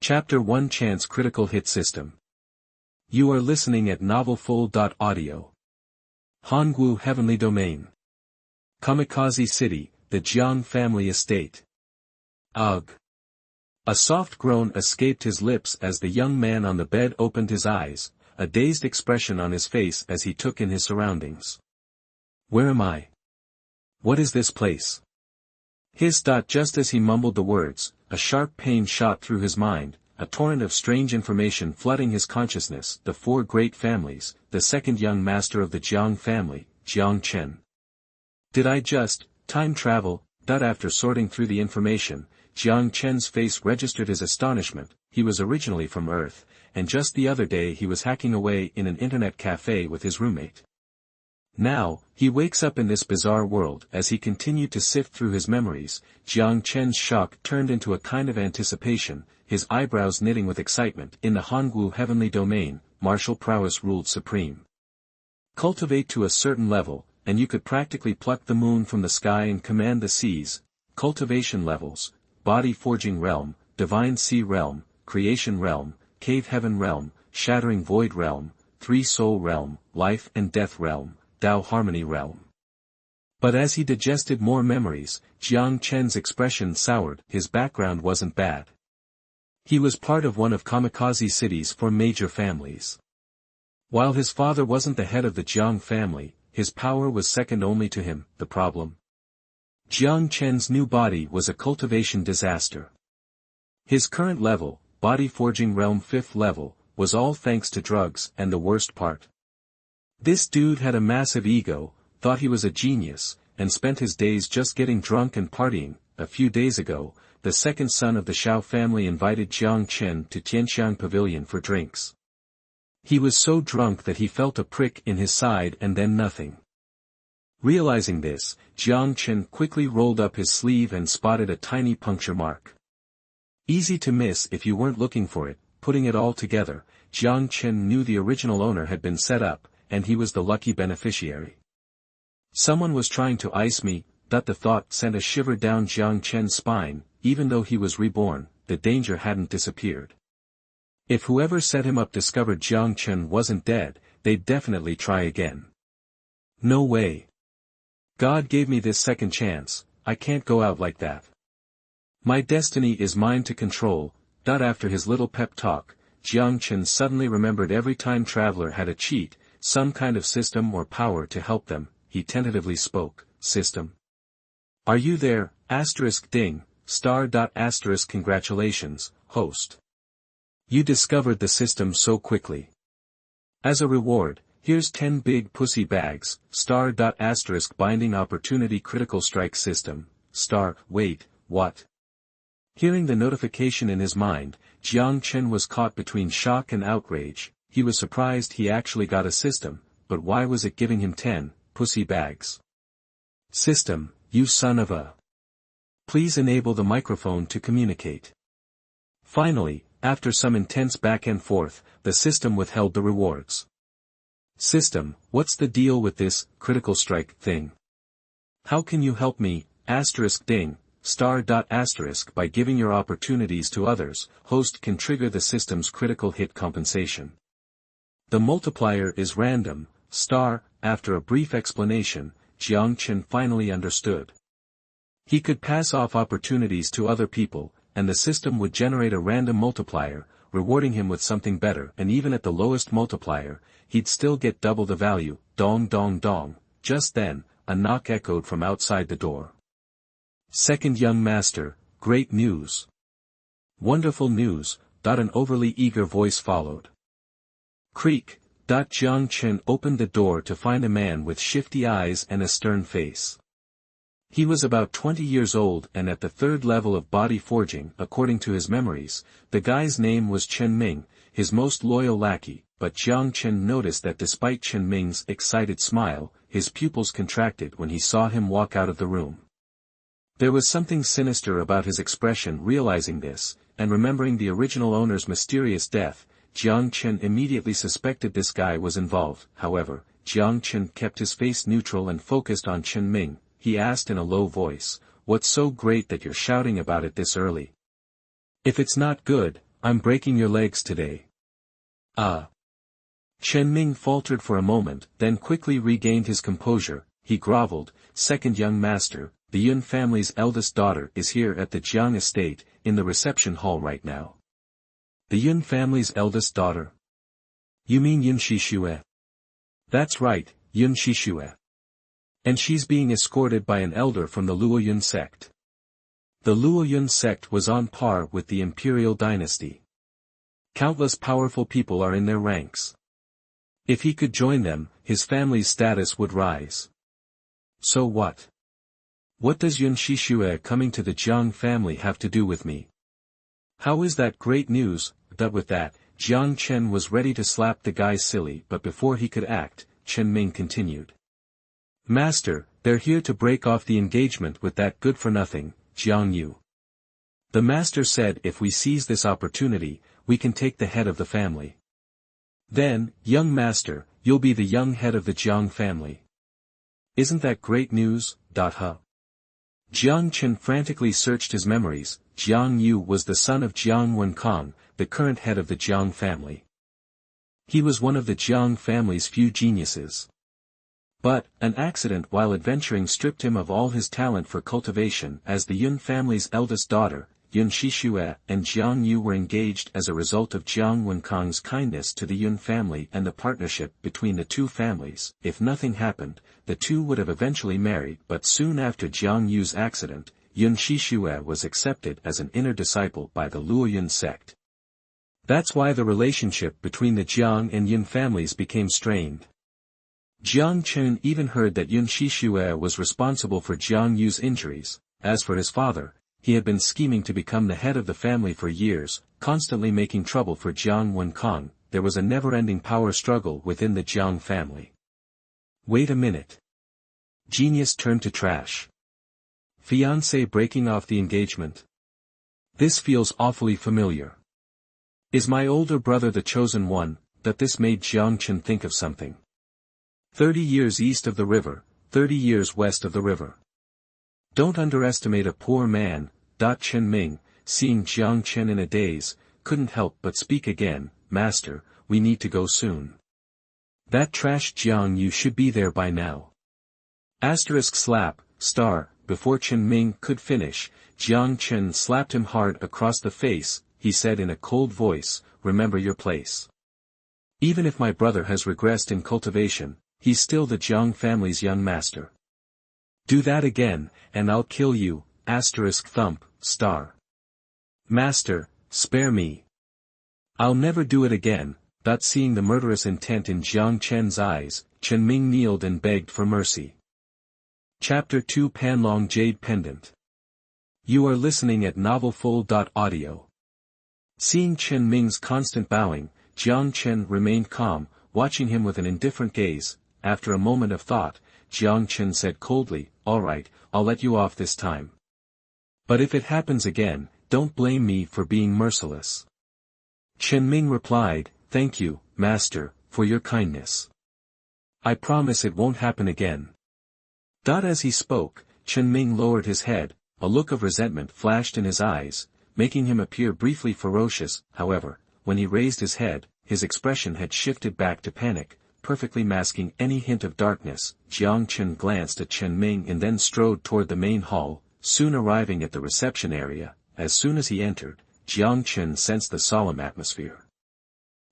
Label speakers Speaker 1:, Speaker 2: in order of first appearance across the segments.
Speaker 1: Chapter 1 Chance Critical Hit System. You are listening at novelfull.audio. Hangwu Heavenly Domain. Kamikaze City, the Jiang family estate. Ugh. A soft groan escaped his lips as the young man on the bed opened his eyes, a dazed expression on his face as he took in his surroundings. Where am I? What is this place? Just as he mumbled the words, a sharp pain shot through his mind, a torrent of strange information flooding his consciousness. The four great families, the second young master of the Jiang family, Jiang Chen. Did I just time travel? After sorting through the information, Jiang Chen's face registered his astonishment. He was originally from Earth, and just the other day he was hacking away in an internet cafe with his roommate. Now, he wakes up in this bizarre world. As he continued to sift through his memories, Jiang Chen's shock turned into a kind of anticipation, his eyebrows knitting with excitement. In the Hangwu Heavenly Domain, martial prowess ruled supreme. Cultivate to a certain level, and you could practically pluck the moon from the sky and command the seas. Cultivation levels: Body Forging Realm, Divine Sea Realm, Creation Realm, Cave Heaven Realm, Shattering Void Realm, Three Soul Realm, Life and Death Realm, Tao Harmony Realm. But as he digested more memories, Jiang Chen's expression soured. His background wasn't bad. He was part of one of Kamikaze City's four major families. While his father wasn't the head of the Jiang family, his power was second only to him. The problem? Jiang Chen's new body was a cultivation disaster. His current level, Body Forging Realm 5th level, was all thanks to drugs. And the worst part? This dude had a massive ego, thought he was a genius, and spent his days just getting drunk and partying. A few days ago, the second son of the Xiao family invited Jiang Chen to Tianxiang Pavilion for drinks. He was so drunk that he felt a prick in his side and then nothing. Realizing this, Jiang Chen quickly rolled up his sleeve and spotted a tiny puncture mark. Easy to miss if you weren't looking for it. Putting it all together, Jiang Chen knew the original owner had been set up, and he was the lucky beneficiary. Someone was trying to ice me. The thought sent a shiver down Jiang Chen's spine. Even though he was reborn, the danger hadn't disappeared. If whoever set him up discovered Jiang Chen wasn't dead, they'd definitely try again. No way. God gave me this second chance, I can't go out like that. My destiny is mine to control. After his little pep talk, Jiang Chen suddenly remembered every time traveler had a cheat, some kind of system or power to help them. He tentatively spoke. System. Are you there? Ding. Congratulations, host. You discovered the system so quickly. As a reward, here's 10 big pussy bags. Binding opportunity critical strike system. Wait, what? Hearing the notification in his mind, Jiang Chen was caught between shock and outrage. He was surprised he actually got a system, but why was it giving him 10 pussy bags? System, you son of a. Please enable the microphone to communicate. Finally, after some intense back and forth, the system withheld the rewards. System, what's the deal with this critical strike thing? How can you help me? Ding. By giving your opportunities to others, host can trigger the system's critical hit compensation. The multiplier is random. After a brief explanation, Jiang Chen finally understood. He could pass off opportunities to other people, and the system would generate a random multiplier, rewarding him with something better. And even at the lowest multiplier, he'd still get double the value. Dong dong dong. Just then, a knock echoed from outside the door. Second young master, great news. Wonderful news. An overly eager voice followed. Creak. Jiang Chen opened the door to find a man with shifty eyes and a stern face. He was about 20 years old and at the third level of body forging. According to his memories, the guy's name was Chen Ming, his most loyal lackey. But Jiang Chen noticed that despite Chen Ming's excited smile, his pupils contracted when he saw him walk out of the room. There was something sinister about his expression. Realizing this, and remembering the original owner's mysterious death, Jiang Chen immediately suspected this guy was involved. However, Jiang Chen kept his face neutral and focused on Chen Ming. He asked in a low voice, "What's so great that you're shouting about it this early? If it's not good, I'm breaking your legs today. Ah. Chen Ming faltered for a moment, then quickly regained his composure. He groveled, "Second young master, the Yun family's eldest daughter is here at the Jiang estate, in the reception hall right now." The Yun family's eldest daughter? You mean Yun Shishue? That's right, Yun Shishue. And she's being escorted by an elder from the Luoyun sect. The Luoyun sect was on par with the imperial dynasty. Countless powerful people are in their ranks. If he could join them, his family's status would rise. So what? What does Yun Shishue coming to the Jiang family have to do with me? How is that great news? But with that, Jiang Chen was ready to slap the guy silly, but before he could act, Chen Ming continued. Master, they're here to break off the engagement with that good-for-nothing, Jiang Yu. The master said if we seize this opportunity, we can take the head of the family. Then, young master, you'll be the young head of the Jiang family. Isn't that great news? Jiang Chen frantically searched his memories. Jiang Yu was the son of Xuanhuan, the current head of the Jiang family. He was one of the Jiang family's few geniuses. But, an accident while adventuring stripped him of all his talent for cultivation. As the Yun family's eldest daughter, Yun Shishue and Jiang Yu were engaged as a result of Xuanhuan's kindness to the Yun family and the partnership between the two families. If nothing happened, the two would have eventually married, but soon after Jiang Yu's accident, Yun Shishue was accepted as an inner disciple by the Luoyun sect. That's why the relationship between the Jiang and Yun families became strained. Jiang Chen even heard that Yun Shishue was responsible for Jiang Yu's injuries. As for his father, he had been scheming to become the head of the family for years, constantly making trouble for Xuanhuan. There was a never-ending power struggle within the Jiang family. Wait a minute. Genius turned to trash. Fiancé breaking off the engagement. This feels awfully familiar. Is my older brother the chosen one? That this made Jiang Chen think of something. 30 years east of the river, 30 years west of the river. Don't underestimate a poor man. Chen Ming, seeing Jiang Chen in a daze, couldn't help but speak again. Master, we need to go soon. That trash Jiang Yu should be there by now. Slap, star. Before Chen Ming could finish, Jiang Chen slapped him hard across the face. He said in a cold voice, remember your place. Even if my brother has regressed in cultivation, he's still the Jiang family's young master. Do that again, and I'll kill you. Thump, star. Master, spare me. I'll never do it again. Seeing the murderous intent in Jiang Chen's eyes, Chen Ming kneeled and begged for mercy. Chapter 2 Panlong Jade Pendant. You are listening at novelfull.audio. Seeing Chen Ming's constant bowing, Jiang Chen remained calm, watching him with an indifferent gaze. After a moment of thought, Jiang Chen said coldly, all right, I'll let you off this time. But if it happens again, don't blame me for being merciless. Chen Ming replied, thank you, master, for your kindness. I promise it won't happen again. As he spoke, Chen Ming lowered his head, a look of resentment flashed in his eyes, making him appear briefly ferocious. However, when he raised his head, his expression had shifted back to panic, perfectly masking any hint of darkness. Jiang Chen glanced at Chen Ming and then strode toward the main hall, soon arriving at the reception area. As soon as he entered, Jiang Chen sensed the solemn atmosphere.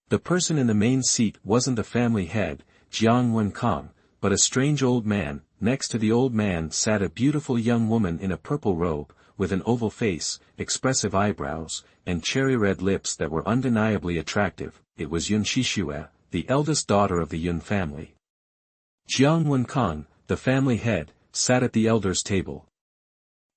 Speaker 1: The person in the main seat wasn't the family head, Xuanhuan, but a strange old man. Next to the old man sat a beautiful young woman in a purple robe, with an oval face, expressive eyebrows, and cherry-red lips that were undeniably attractive. It was Yun Shishue, the eldest daughter of the Yun family. Xuanhuan, the family head, sat at the elders' table.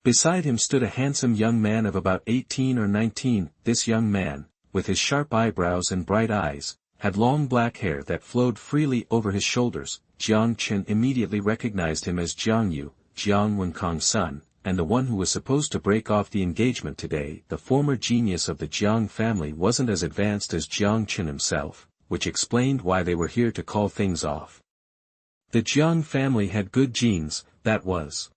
Speaker 1: Beside him stood a handsome young man of about 18 or 19. This young man, with his sharp eyebrows and bright eyes, had long black hair that flowed freely over his shoulders. Jiang Chen immediately recognized him as Jiang Yu, Xuanhuan's son, and the one who was supposed to break off the engagement today. The former genius of the Jiang family wasn't as advanced as Jiang Chen himself, which explained why they were here to call things off. The Jiang family had good genes, that was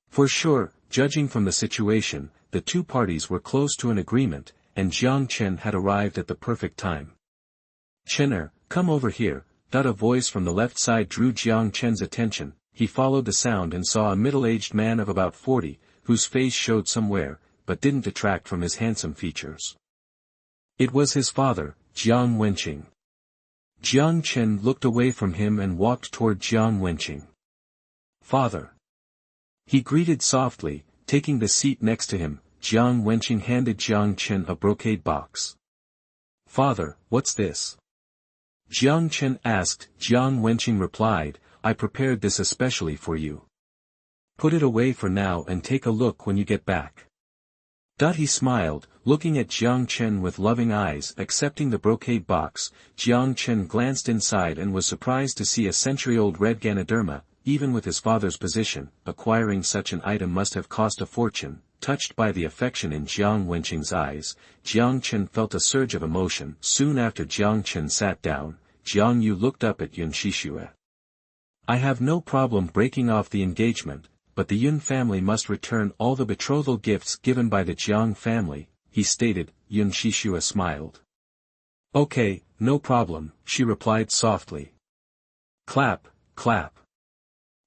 Speaker 1: for sure. Judging from the situation, the two parties were close to an agreement, and Jiang Chen had arrived at the perfect time. "Chener, come over here," a voice from the left side drew Jiang Chen's attention. He followed the sound and saw a middle-aged man of about 40, whose face showed some wear, but didn't detract from his handsome features. It was his father, Jiang Wenqing. Jiang Chen looked away from him and walked toward Jiang Wenqing. "Father." He greeted softly, taking the seat next to him. Jiang Wenqing handed Jiang Chen a brocade box. "Father, what's this?" Jiang Chen asked. Jiang Wenqing replied, "I prepared this especially for you. Put it away for now and take a look when you get back." He smiled, looking at Jiang Chen with loving eyes. Accepting the brocade box, Jiang Chen glanced inside and was surprised to see a century-old red Ganoderma. Even with his father's position, acquiring such an item must have cost a fortune. Touched by the affection in Jiang Wenqing's eyes, Jiang Chen felt a surge of emotion. Soon after Jiang Chen sat down, Jiang Yu looked up at Yun Shishue. "I have no problem breaking off the engagement, but the Yun family must return all the betrothal gifts given by the Jiang family," he stated. Yun Shishue smiled. "Okay, no problem," she replied softly. "Clap, clap."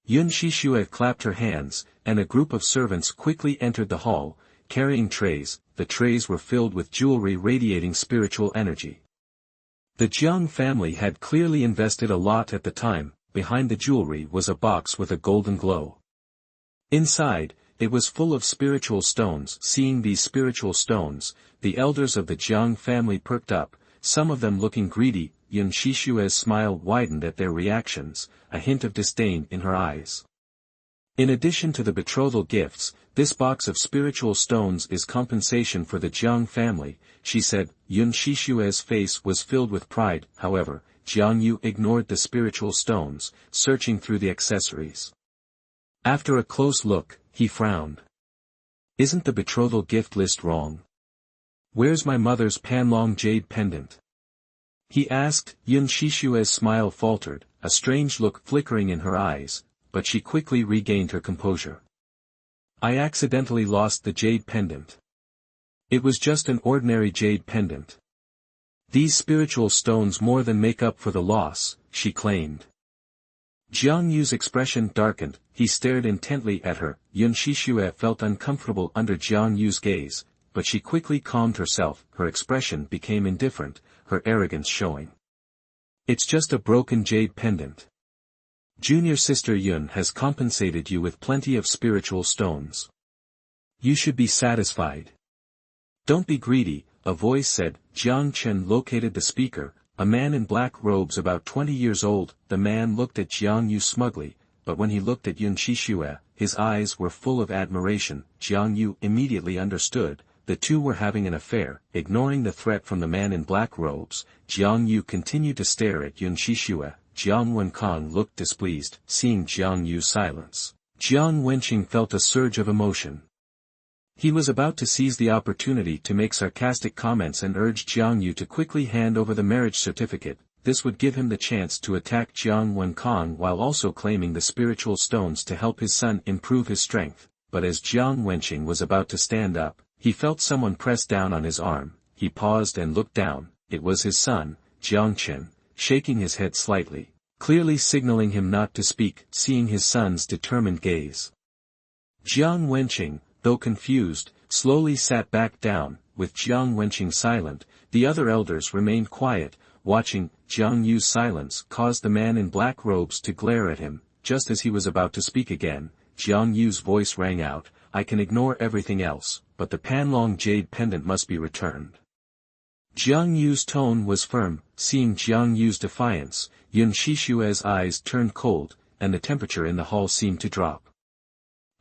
Speaker 1: Yun Shishue clapped her hands, and a group of servants quickly entered the hall, carrying trays. The trays were filled with jewelry radiating spiritual energy. The Jiang family had clearly invested a lot at the time. Behind the jewelry was a box with a golden glow. Inside, it was full of spiritual stones. Seeing these spiritual stones, the elders of the Jiang family perked up, some of them looking greedy. Yun Shishue's smile widened at their reactions, a hint of disdain in her eyes. "In addition to the betrothal gifts, this box of spiritual stones is compensation for the Jiang family," she said. Yun Shishue's face was filled with pride. However, Jiang Yu ignored the spiritual stones, searching through the accessories. After a close look, he frowned. "Isn't the betrothal gift list wrong? Where's my mother's Panlong Jade pendant?" he asked. Yun Shishue's smile faltered, a strange look flickering in her eyes, but she quickly regained her composure. "I accidentally lost the jade pendant. It was just an ordinary jade pendant. These spiritual stones more than make up for the loss," she claimed. Jiang Yu's expression darkened. He stared intently at her. Yun Shishue felt uncomfortable under Jiang Yu's gaze, but she quickly calmed herself. Her expression became indifferent, her arrogance showing. "It's just a broken jade pendant. Junior sister Yun has compensated you with plenty of spiritual stones. You should be satisfied. Don't be greedy," a voice said. Jiang Chen located the speaker, a man in black robes about 20 years old. The man looked at Jiang Yu smugly, but when he looked at Yun Shishue, his eyes were full of admiration. Jiang Yu immediately understood. The two were having an affair. Ignoring the threat from the man in black robes, Jiang Yu continued to stare at Yun Shishue. Jiang Wenkang looked displeased. Seeing Jiang Yu's silence, Jiang Wenqing felt a surge of emotion. He was about to seize the opportunity to make sarcastic comments and urge Jiang Yu to quickly hand over the marriage certificate. This would give him the chance to attack Jiang Wenkang while also claiming the spiritual stones to help his son improve his strength. But as Jiang Wenqing was about to stand up, he felt someone press down on his arm. He paused and looked down. It was his son, Jiang Chen, shaking his head slightly, clearly signaling him not to speak. Seeing his son's determined gaze, Jiang Wenqing, though confused, slowly sat back down. With Jiang Wenqing silent, the other elders remained quiet, watching. Jiang Yu's silence caused the man in black robes to glare at him. Just as he was about to speak again, Jiang Yu's voice rang out, "I can ignore everything else, but the Panlong jade pendant must be returned." Jiang Yu's tone was firm. Seeing Jiang Yu's defiance, Yun Shishue's eyes turned cold, and the temperature in the hall seemed to drop.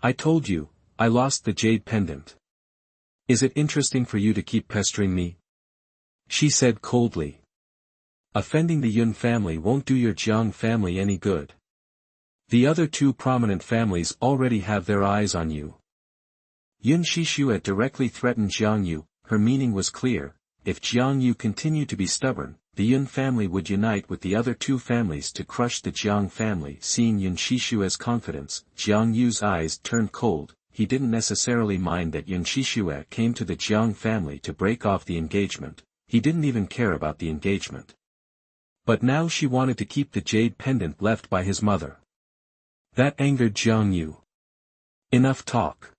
Speaker 1: "I told you, I lost the jade pendant. Is it interesting for you to keep pestering me?" she said coldly. "Offending the Yun family won't do your Jiang family any good. The other two prominent families already have their eyes on you." Yun Shishue directly threatened Jiang Yu. Her meaning was clear. If Jiang Yu continued to be stubborn, the Yun family would unite with the other two families to crush the Jiang family. Seeing Yun Shishue's confidence, Jiang Yu's eyes turned cold. he didn't necessarily mind that Yun Shishue came to the Jiang family to break off the engagement, he didn't even care about the engagement. But now she wanted to keep the jade pendant left by his mother. That angered Jiang Yu. Enough talk.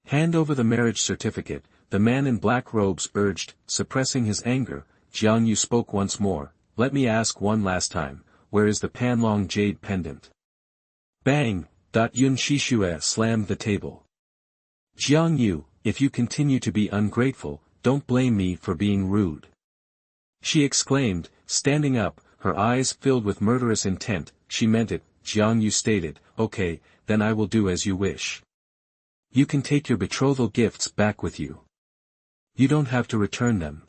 Speaker 1: Hand over the marriage certificate, the man in black robes urged, suppressing his anger. Jiang Yu spoke once more, let me ask one last time, where is the Panlong jade pendant? Bang! Yun Shishue slammed the table. Jiang Yu, if you continue to be ungrateful, don't blame me for being rude. She exclaimed, standing up, her eyes filled with murderous intent. She meant it. Jiang Yu stated, okay, then I will do as you wish. You can take your betrothal gifts back with you. You don't have to return them.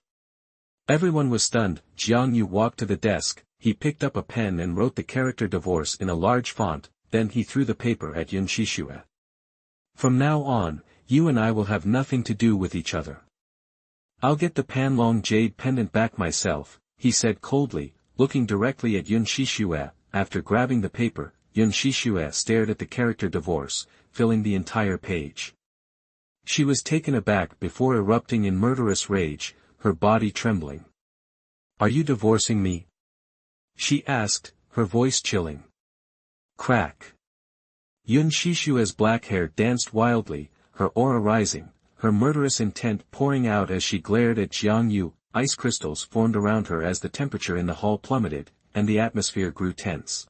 Speaker 1: Everyone was stunned. Jiang Yu walked to the desk, he picked up a pen and wrote the character divorce in a large font, then he threw the paper at Yun Shishue. From now on, you and I will have nothing to do with each other. I'll get the Panlong jade pendant back myself, he said coldly, looking directly at Yun Shishue. After grabbing the paper, Yun Shishue stared at the character divorce, filling the entire page. She was taken aback before erupting in murderous rage, her body trembling. Are you divorcing me? She asked, her voice chilling. Crack. Yun Shishue's black hair danced wildly, her aura rising, her murderous intent pouring out as she glared at Jiang Yu. Ice crystals formed around her as the temperature in the hall plummeted, and the atmosphere grew tense.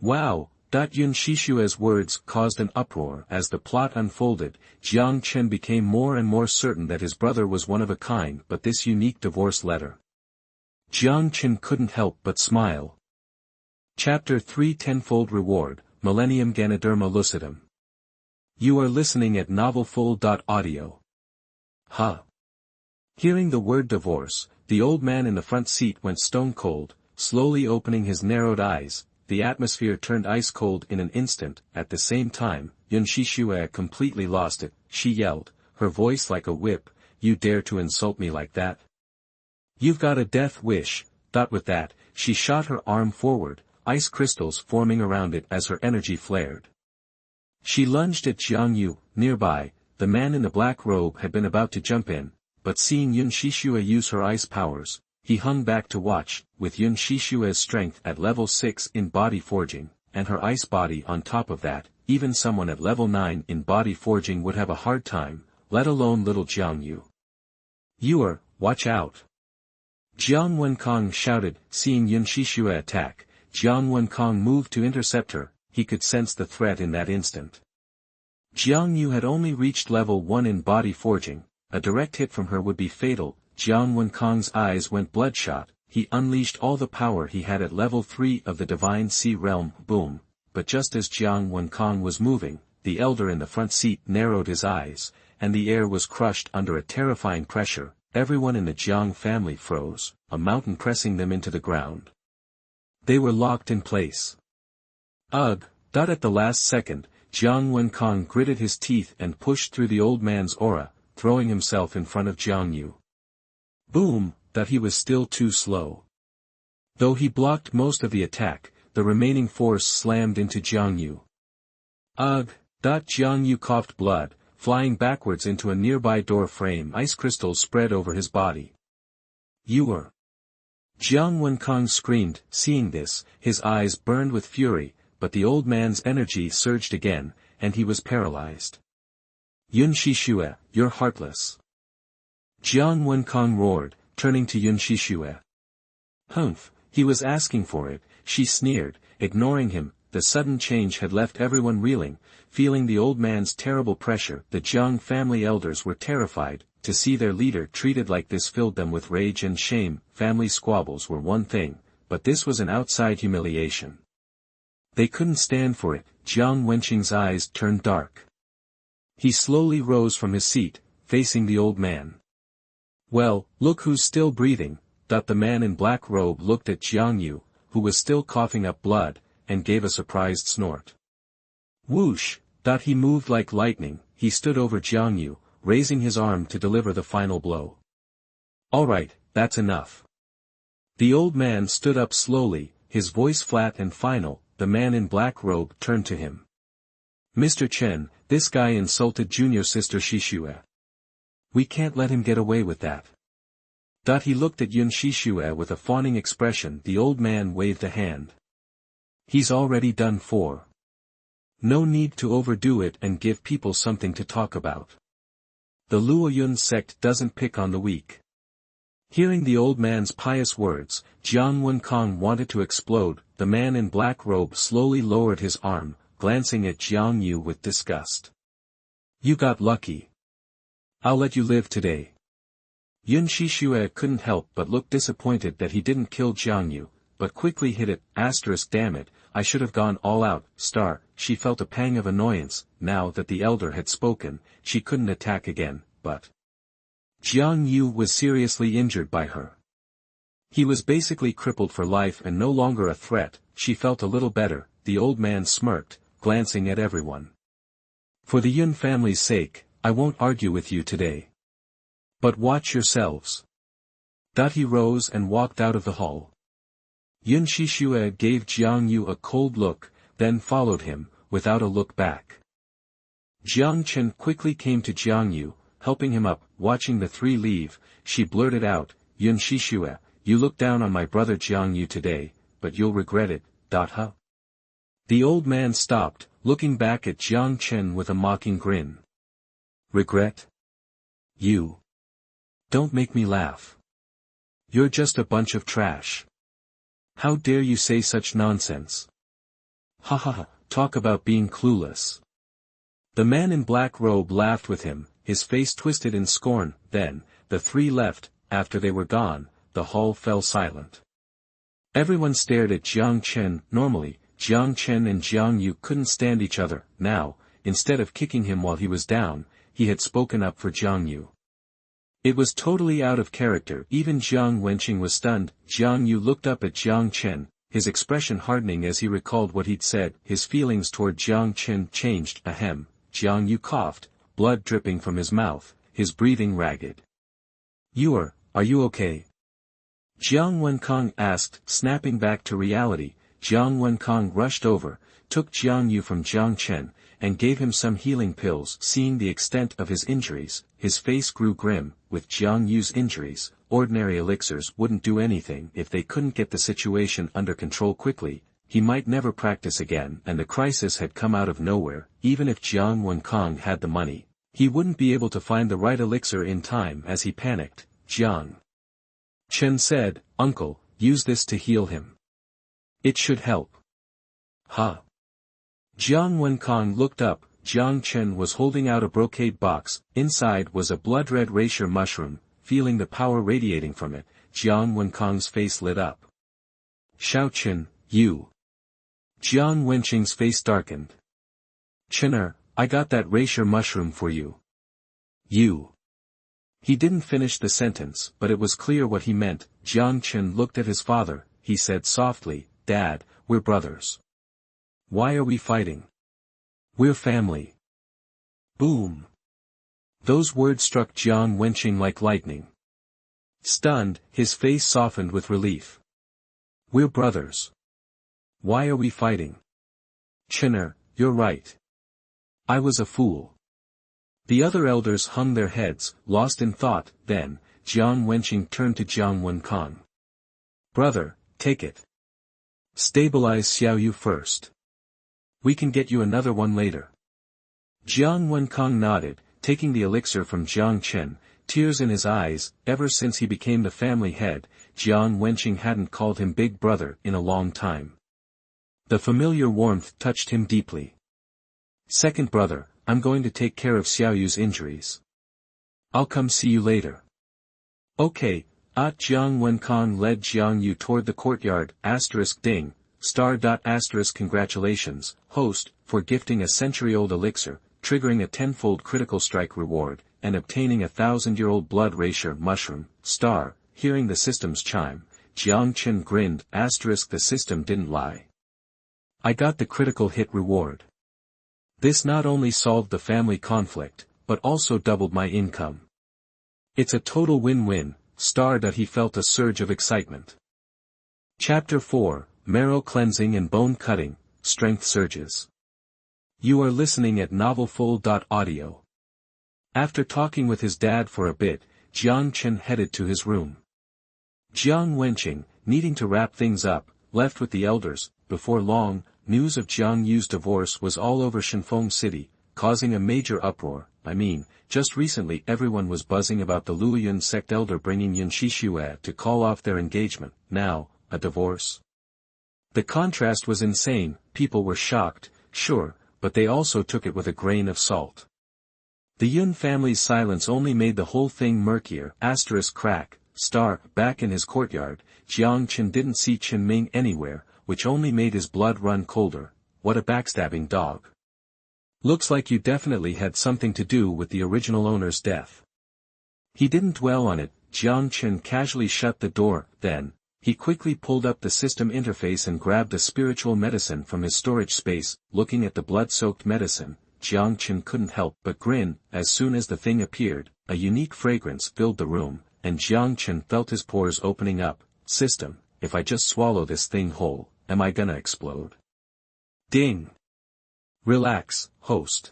Speaker 1: Wow! Yun Shishue's words caused an uproar as the plot unfolded. Jiang Chen became more and more certain that his brother was one of a kind, but this unique divorce letter. Jiang Chen couldn't help but smile. Chapter 3 Tenfold Reward, Millennium Ganoderma Lucidum. You are listening at novelfull.audio. Huh. Hearing the word divorce, the old man in the front seat went stone cold, slowly opening his narrowed eyes. The atmosphere turned ice cold in an instant. At the same time, Yun Shishue completely lost it. She yelled, her voice like a whip, you dare to insult me like that? You've got a death wish. With that, she shot her arm forward, ice crystals forming around it as her energy flared. She lunged at Jiang Yu. Nearby, the man in the black robe had been about to jump in, but seeing Yun Shishue use her ice powers, he hung back to watch. With Yun Shishue's strength at level 6 in body forging, and her ice body on top of that, even someone at level 9 in body forging would have a hard time, let alone little Jiang Yu. Watch out! Jiang Wenkong shouted, seeing Yun Shishue attack. Jiang Wenkong moved to intercept her, he could sense the threat in that instant. Jiang Yu had only reached level 1 in body forging, a direct hit from her would be fatal. Jiang Wenkong's eyes went bloodshot, he unleashed all the power he had at level 3 of the Divine Sea Realm. Boom! But just as Jiang Wenkong was moving, the elder in the front seat narrowed his eyes, and the air was crushed under a terrifying pressure. Everyone in the Jiang family froze, a mountain pressing them into the ground. They were locked in place. Ugh! At the last second, Jiang Wenkong gritted his teeth and pushed through the old man's aura, throwing himself in front of Jiang Yu. Boom! He was still too slow. Though he blocked most of the attack, the remaining force slammed into Jiang Yu. Ugh! Jiang Yu coughed blood, flying backwards into a nearby door frame. Ice crystals spread over his body. You. Jiang Wenkong screamed. Seeing this, his eyes burned with fury, but the old man's energy surged again, and he was paralyzed. Yun Shishue, you're heartless. Jiang Wenkong roared, turning to Yun Shishue. Humph, he was asking for it, she sneered, ignoring him. The sudden change had left everyone reeling, feeling the old man's terrible pressure. The Jiang family elders were terrified. To see their leader treated like this filled them with rage and shame. Family squabbles were one thing, but this was an outside humiliation. They couldn't stand for it. Jiang Wenqing's eyes turned dark. He slowly rose from his seat, facing the old man. Well, look who's still breathing. The man in black robe looked at Jiang Yu, who was still coughing up blood, and gave a surprised snort. Whoosh! He moved like lightning. He stood over Jiang Yu, raising his arm to deliver the final blow. Alright, that's enough. The old man stood up slowly, his voice flat and final. The man in black robe turned to him. Mr. Chen, this guy insulted junior sister Shishue. We can't let him get away with that. He looked at Yun Shishue with a fawning expression. The old man waved a hand. He's already done for. No need to overdo it and give people something to talk about. The Luoyun sect doesn't pick on the weak. Hearing the old man's pious words, Jiang Wen wanted to explode. The man in black robe slowly lowered his arm, glancing at Jiang Yu with disgust. You got lucky. I'll let you live today. Yun Shishue couldn't help but look disappointed that he didn't kill Jiang Yu, but quickly hit it. Damn it, I should have gone all out. She felt a pang of annoyance. Now that the elder had spoken, she couldn't attack again, but Jiang Yu was seriously injured by her. He was basically crippled for life and no longer a threat. She felt a little better. The old man smirked, glancing at everyone. For the Yun family's sake, I won't argue with you today. But watch yourselves. He rose and walked out of the hall. Yun Shishue gave Jiang Yu a cold look, then followed him, without a look back. Jiang Chen quickly came to Jiang Yu, helping him up. Watching the three leave, she blurted out, Yun Shishue, you look down on my brother Jiang Yu today, but you'll regret it, huh? The old man stopped, looking back at Jiang Chen with a mocking grin. Regret? You. Don't make me laugh. You're just a bunch of trash. How dare you say such nonsense? Ha ha ha, talk about being clueless. The man in black robe laughed with him, his face twisted in scorn. Then, the three left. After they were gone, the hall fell silent. Everyone stared at Jiang Chen. Normally, Jiang Chen and Jiang Yu couldn't stand each other. Now, instead of kicking him while he was down, he had spoken up for Jiang Yu. It was totally out of character. Even Jiang Wenqing was stunned. Jiang Yu looked up at Jiang Chen, his expression hardening as he recalled what he'd said. His feelings toward Jiang Chen changed. Ahem. Jiang Yu coughed, blood dripping from his mouth, his breathing ragged. Are you okay? Jiang Wenkong asked, snapping back to reality. Jiang Wenkong rushed over, took Jiang Yu from Jiang Chen, and gave him some healing pills. Seeing the extent of his injuries, his face grew grim. With Jiang Yu's injuries, ordinary elixirs wouldn't do anything. If they couldn't get the situation under control quickly, he might never practice again, and the crisis had come out of nowhere. Even if Jiang Wenkong had the money, he wouldn't be able to find the right elixir in time. As he panicked, Jiang Chen said, Uncle, use this to heal him. It should help. Huh? Jiang Wenkong looked up. Jiang Chen was holding out a brocade box. Inside was a blood-red reishi mushroom. Feeling the power radiating from it, Jiang Wenkong's face lit up. Xiao Chen, you. Jiang Wenqing's face darkened. Chener, I got that reishi mushroom for you. You. He didn't finish the sentence, but it was clear what he meant. Jiang Chen looked at his father. He said softly, Dad, we're brothers. Why are we fighting? We're family. Boom. Those words struck Jiang Wenqing like lightning. Stunned, his face softened with relief. We're brothers. Why are we fighting? Chener, you're right. I was a fool. The other elders hung their heads, lost in thought. Then, Jiang Wenqing turned to Jiang Wenkong. Brother, take it. Stabilize Xiao Yu first. We can get you another one later. Jiang Wenkong nodded, taking the elixir from Jiang Chen, tears in his eyes. Ever since he became the family head, Jiang Wenqing hadn't called him big brother in a long time. The familiar warmth touched him deeply. Second brother, I'm going to take care of Xiao Yu's injuries. I'll come see you later. Okay. Jiang Wenkong led Jiang Yu toward the courtyard. Ding. Congratulations, host, for gifting a century-old elixir, triggering a tenfold critical strike reward, and obtaining a 1,000-year-old blood reishi mushroom. Hearing the system's chime, Jiang Chen grinned. The system didn't lie. I got the critical hit reward. This not only solved the family conflict, but also doubled my income. It's a total win-win. He felt a surge of excitement. Chapter 4, Marrow Cleansing and Bone Cutting, Strength Surges. You are listening at Novelfold.audio. After talking with his dad for a bit, Jiang Chen headed to his room. Jiang Wenqing, needing to wrap things up, left with the elders. Before long, news of Jiang Yu's divorce was all over Shenfeng City, causing a major uproar. Just recently everyone was buzzing about the Luoyun sect elder bringing Yun Shixue to call off their engagement. Now, a divorce? The contrast was insane. People were shocked, sure, but they also took it with a grain of salt. The Yun family's silence only made the whole thing murkier. Back in his courtyard, Jiang Chen didn't see Chen Ming anywhere, which only made his blood run colder. What a backstabbing dog. Looks like you definitely had something to do with the original owner's death. He didn't dwell on it. Jiang Chen casually shut the door. Then, he quickly pulled up the system interface and grabbed a spiritual medicine from his storage space. Looking at the blood-soaked medicine, Jiang Chen couldn't help but grin. As soon as the thing appeared, a unique fragrance filled the room, and Jiang Chen felt his pores opening up. System, if I just swallow this thing whole, am I gonna explode? Ding! Relax, host.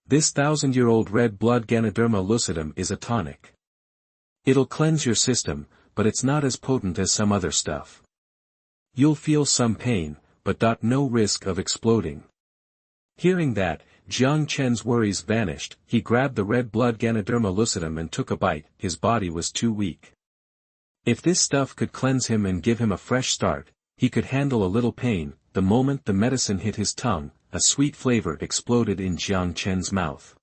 Speaker 1: This 1,000-year-old red blood Ganoderma Lucidum is a tonic. It'll cleanse your system, but it's not as potent as some other stuff. You'll feel some pain, but no risk of exploding. Hearing that, Jiang Chen's worries vanished. He grabbed the red blood Ganoderma Lucidum and took a bite. His body was too weak. If this stuff could cleanse him and give him a fresh start, he could handle a little pain. The moment the medicine hit his tongue, a sweet flavor exploded in Jiang Chen's mouth.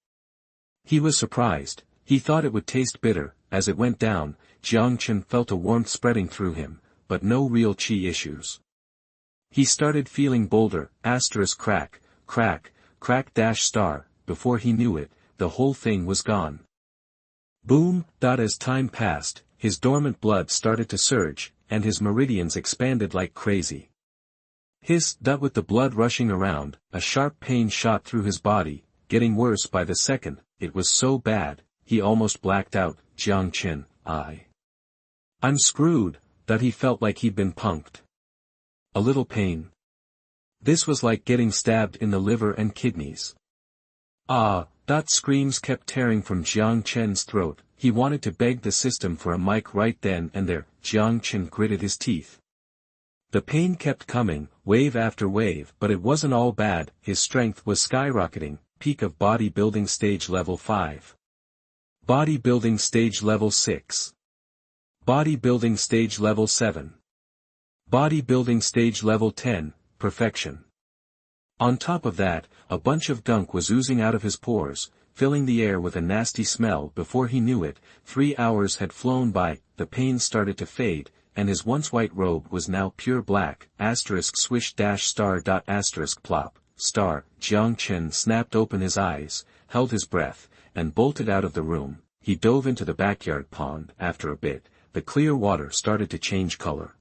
Speaker 1: He was surprised. He thought it would taste bitter. As it went down, Jiang Chen felt a warmth spreading through him, but no real qi issues. He started feeling bolder. Before he knew it, the whole thing was gone. Boom! As time passed, his dormant blood started to surge, and his meridians expanded like crazy. With the blood rushing around, a sharp pain shot through his body, getting worse by the second. It was so bad, he almost blacked out. Jiang Chen, I'm screwed. He felt like he'd been punked. A little pain. This was like getting stabbed in the liver and kidneys. Screams kept tearing from Jiang Chen's throat. He wanted to beg the system for a mic right then and there. Jiang Chen gritted his teeth. The pain kept coming, wave after wave, but it wasn't all bad. His strength was skyrocketing. Peak of bodybuilding stage level 5. Bodybuilding stage level 6. Bodybuilding stage level 7. Bodybuilding stage level 10, perfection. On top of that, a bunch of gunk was oozing out of his pores, filling the air with a nasty smell. Before he knew it, 3 hours had flown by. The pain started to fade, and his once white robe was now pure black. *plop. Jiang Chen snapped open his eyes, held his breath, and bolted out of the room. He dove into the backyard pond. After a bit, the clear water started to change color.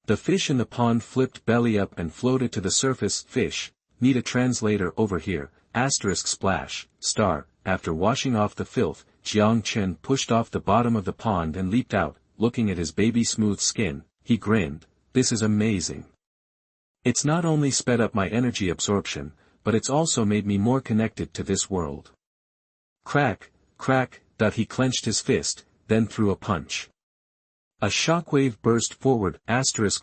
Speaker 1: The fish in the pond flipped belly up and floated to the surface. Fish, need a translator over here. *splash. After washing off the filth, Jiang Chen pushed off the bottom of the pond and leaped out. Looking at his baby smooth skin, he grinned. This is amazing. It's not only sped up my energy absorption, but it's also made me more connected to this world. Crack. He clenched his fist, then threw a punch. A shockwave burst forward.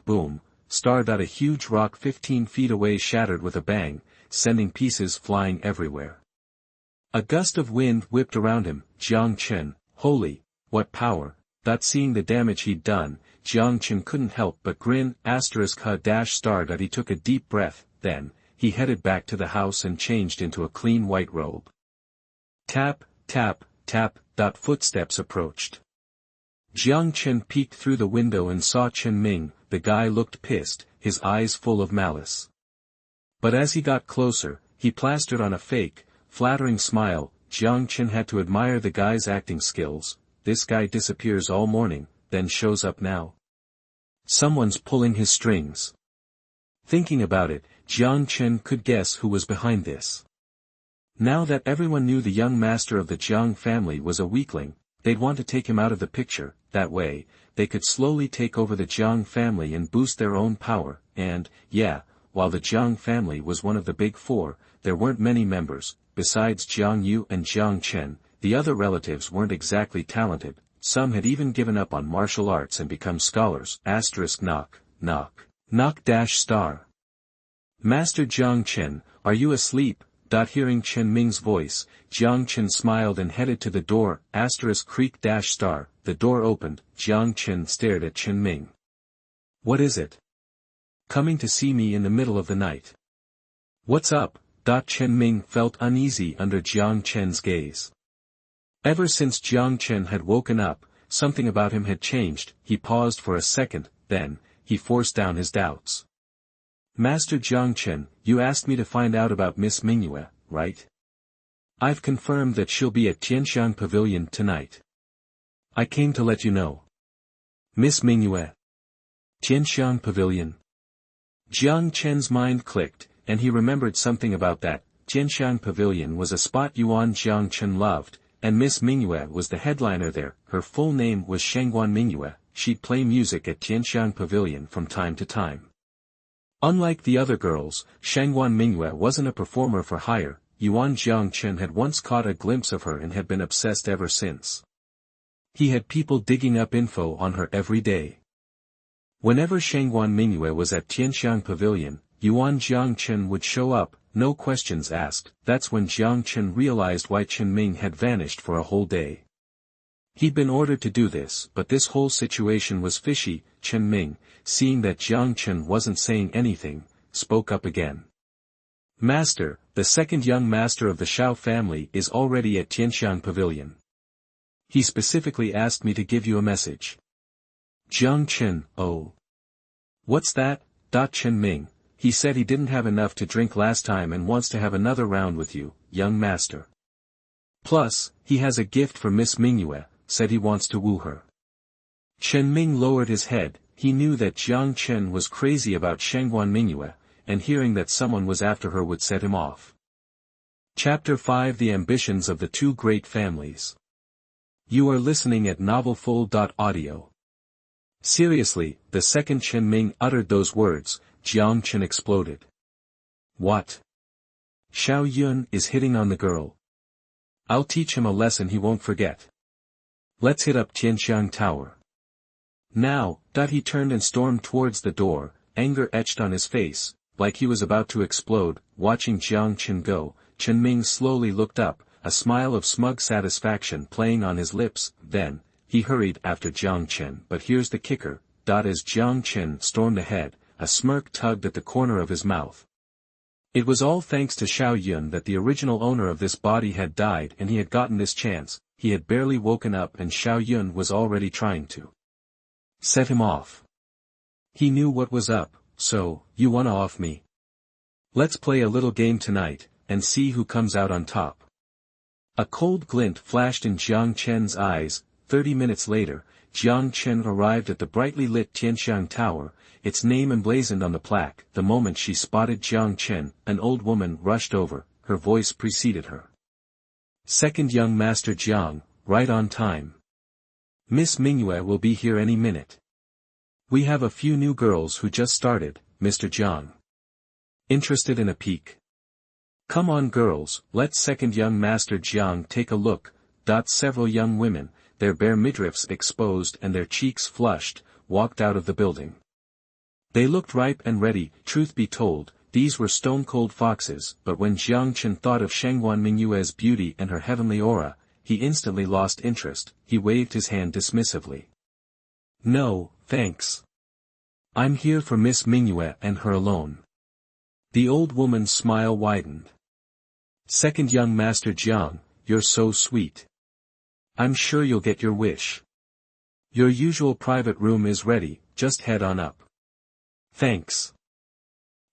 Speaker 1: Boom. A huge rock 15 feet away shattered with a bang, sending pieces flying everywhere. A gust of wind whipped around him. Jiang Chen, holy, what power! Seeing the damage he'd done, Jiang Chen couldn't help but grin. He took a deep breath. Then, he headed back to the house and changed into a clean white robe. Tap. Footsteps approached. Jiang Chen peeked through the window and saw Chen Ming. The guy looked pissed, his eyes full of malice. But as he got closer, he plastered on a fake, flattering smile. Jiang Chen had to admire the guy's acting skills. This guy disappears all morning, then shows up now. Someone's pulling his strings. Thinking about it, Jiang Chen could guess who was behind this. Now that everyone knew the young master of the Jiang family was a weakling, they'd want to take him out of the picture. That way, they could slowly take over the Jiang family and boost their own power. And, yeah, while the Jiang family was one of the big four, there weren't many members. Besides Jiang Yu and Jiang Chen, the other relatives weren't exactly talented. Some had even given up on martial arts and become scholars. Knock, knock, knock dash star. Master Jiang Chen, are you asleep? Hearing Chen Ming's voice, Jiang Chen smiled and headed to the door. Creak dash star. The door opened. Jiang Chen stared at Chen Ming. What is it? Coming to see me in the middle of the night. What's up? Chen Ming felt uneasy under Jiang Chen's gaze. Ever since Jiang Chen had woken up, something about him had changed. He paused for a second, then, he forced down his doubts. Master Jiang Chen, you asked me to find out about Miss Mingyue, right? I've confirmed that she'll be at Tianxiang Pavilion tonight. I came to let you know. Miss Mingyue. Tianxiang Pavilion. Jiang Chen's mind clicked, and he remembered something about that. Tianxiang Pavilion was a spot Yuan Jiang Chen loved, and Miss Mingyue was the headliner there. Her full name was Xuanhuan Mingyue. She'd play music at Tianxiang Pavilion from time to time. Unlike the other girls, Xuanhuan Mingyue wasn't a performer for hire. Yuan Jiang Chen had once caught a glimpse of her and had been obsessed ever since. He had people digging up info on her every day. Whenever Xuanhuan Mingyue was at Tianxiang Pavilion, Yuan Jiang Chen would show up, no questions asked. That's when Jiang Chen realized why Chen Ming had vanished for a whole day. He'd been ordered to do this, but this whole situation was fishy. Chen Ming, seeing that Jiang Chen wasn't saying anything, spoke up again. Master, the second young master of the Shao family is already at Tianxiang Pavilion. He specifically asked me to give you a message. Jiang Chen, oh. What's that? Chen Ming, he said he didn't have enough to drink last time and wants to have another round with you, young master. Plus, he has a gift for Miss Mingyue, said he wants to woo her. Chen Ming lowered his head. He knew that Jiang Chen was crazy about Xuanhuan Mingyue, and hearing that someone was after her would set him off. Chapter 5: The Ambitions of the Two Great Families. You are listening at novelfull.audio. Seriously, the second Chen Ming uttered those words, Jiang Chen exploded. What? Xuanhuan is hitting on the girl. I'll teach him a lesson he won't forget. Let's hit up Tianxiang Tower. Now, he turned and stormed towards the door, anger etched on his face, like he was about to explode. Watching Jiang Chen go, Chen Ming slowly looked up, a smile of smug satisfaction playing on his lips. Then, he hurried after Jiang Chen. But here's the kicker, as Jiang Chen stormed ahead, a smirk tugged at the corner of his mouth. It was all thanks to Xuanhuan that the original owner of this body had died and he had gotten this chance. He had barely woken up and Xuanhuan was already trying to set him off. He knew what was up. So, you wanna off me? Let's play a little game tonight, and see who comes out on top. A cold glint flashed in Jiang Chen's eyes. 30 minutes later, Jiang Chen arrived at the brightly lit Tianxiang Tower, its name emblazoned on the plaque. The moment she spotted Jiang Chen, an old woman rushed over, her voice preceded her. Second young master Jiang, right on time. Miss Mingyue will be here any minute. We have a few new girls who just started, Mr. Jiang. Interested in a peek? Come on girls, let's second young master Jiang take a look. Several young women, their bare midriffs exposed and their cheeks flushed, walked out of the building. They looked ripe and ready. Truth be told, these were stone-cold foxes, but when Jiang Chen thought of Xuanhuan Mingyue's beauty and her heavenly aura, he instantly lost interest. He waved his hand dismissively. No, thanks. I'm here for Miss Mingyue and her alone. The old woman's smile widened. Second young master Jiang, you're so sweet. I'm sure you'll get your wish. Your usual private room is ready, just head on up. Thanks.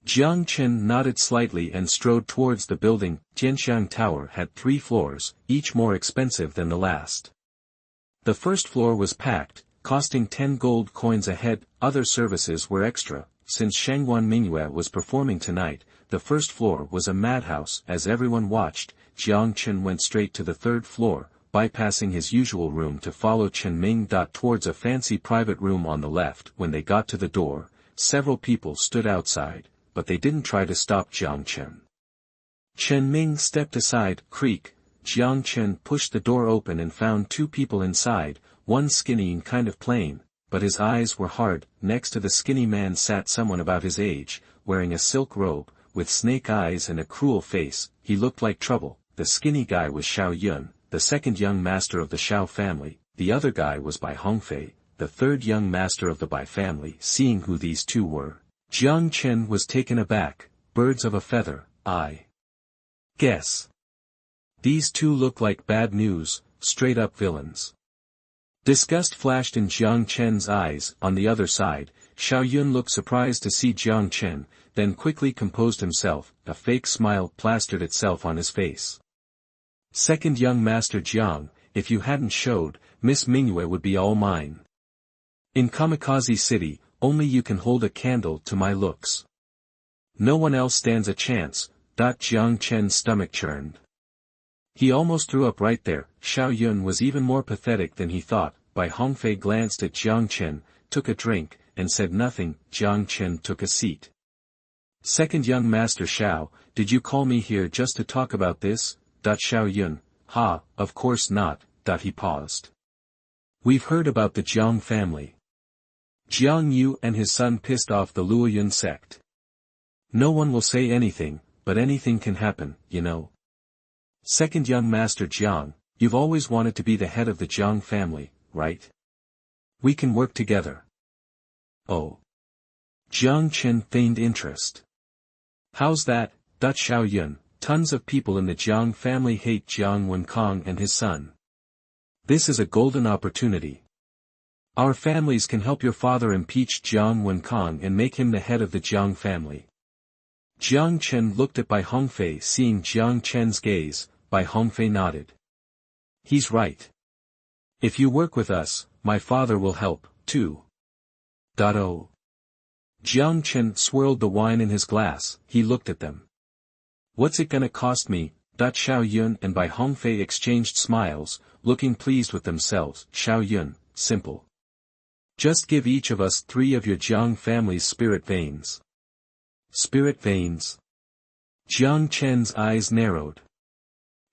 Speaker 1: Jiang Chen nodded slightly and strode towards the building. Tianxiang Tower had 3 floors, each more expensive than the last. The first floor was packed, costing 10 gold coins a head. Other services were extra. Since Xuanhuan Mingyue was performing tonight, the first floor was a madhouse. As everyone watched, Jiang Chen went straight to the 3rd floor, bypassing his usual room to follow Chen Ming. Towards a fancy private room on the left. When they got to the door, several people stood outside, but they didn't try to stop Jiang Chen. Chen Ming stepped aside, creak. Jiang Chen pushed the door open and found two people inside, one skinny and kind of plain, but his eyes were hard. Next to the skinny man sat someone about his age, wearing a silk robe, with snake eyes and a cruel face. He looked like trouble. The skinny guy was Xuanhuan, the second young master of the Xiao family. The other guy was Bai Hongfei, the third young master of the Bai family. Seeing who these two were, Jiang Chen was taken aback. Birds of a feather, I guess. These two look like bad news, straight-up villains. Disgust flashed in Jiang Chen's eyes. On the other side, Xuanhuan looked surprised to see Jiang Chen, then quickly composed himself. A fake smile plastered itself on his face. Second young master Jiang, if you hadn't showed, Miss Mingyue would be all mine. In Kamikaze City, only you can hold a candle to my looks. No one else stands a chance. Jiang Chen's stomach churned. He almost threw up right there. Xuanhuan was even more pathetic than he thought. Bai Hongfei glanced at Jiang Chen, took a drink, and said nothing. Jiang Chen took a seat. Second young master Xiao, did you call me here just to talk about this? Xuanhuan, ha, of course not. He paused. We've heard about the Jiang family. Jiang Yu and his son pissed off the Luoyun sect. No one will say anything, but anything can happen, you know. Second young master Jiang, you've always wanted to be the head of the Jiang family, right? We can work together. Oh. Jiang Chen feigned interest. How's that? Xuanhuan, tons of people in the Jiang family hate Jiang Wenkong and his son. This is a golden opportunity. Our families can help your father impeach Jiang Wenkong and make him the head of the Jiang family. Jiang Chen looked at Bai Hongfei. Seeing Jiang Chen's gaze, Bai Hongfei nodded. He's right. If you work with us, my father will help, too. Oh. Jiang Chen swirled the wine in his glass. He looked at them. What's it gonna cost me? Xuanhuan and Bai Hongfei exchanged smiles, looking pleased with themselves. Xuanhuan, simple. Just give each of us 3 of your Jiang family's spirit veins. Spirit veins? Jiang Chen's eyes narrowed.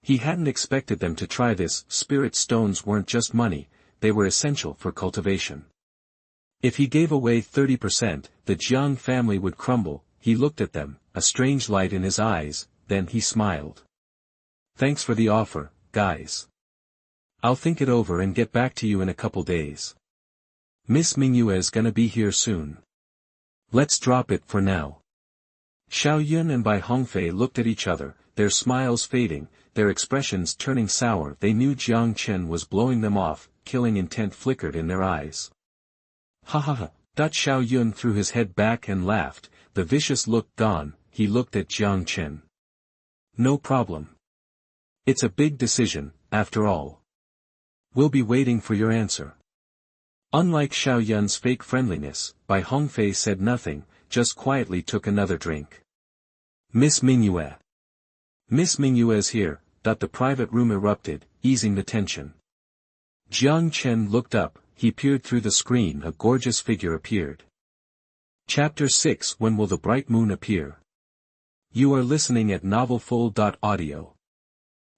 Speaker 1: He hadn't expected them to try this. Spirit stones weren't just money, they were essential for cultivation. If he gave away 30%, the Jiang family would crumble. He looked at them, a strange light in his eyes, then he smiled. Thanks for the offer, guys. I'll think it over and get back to you in a couple days. Miss Mingyue's gonna be here soon. Let's drop it for now. Xuanhuan and Bai Hongfei looked at each other, their smiles fading, their expressions turning sour. They knew Jiang Chen was blowing them off. Killing intent flickered in their eyes. Ha ha ha. Xuanhuan threw his head back and laughed, the vicious look gone. He looked at Jiang Chen. No problem. It's a big decision, after all. We'll be waiting for your answer. Unlike Xuanhuan's fake friendliness, Bai Hongfei said nothing, just quietly took another drink. Miss Mingyue. Miss Mingyue's here. The private room erupted, easing the tension. Jiang Chen looked up. He peered through the screen. A gorgeous figure appeared. Chapter 6. When will the bright moon appear? You are listening at novelfull.audio.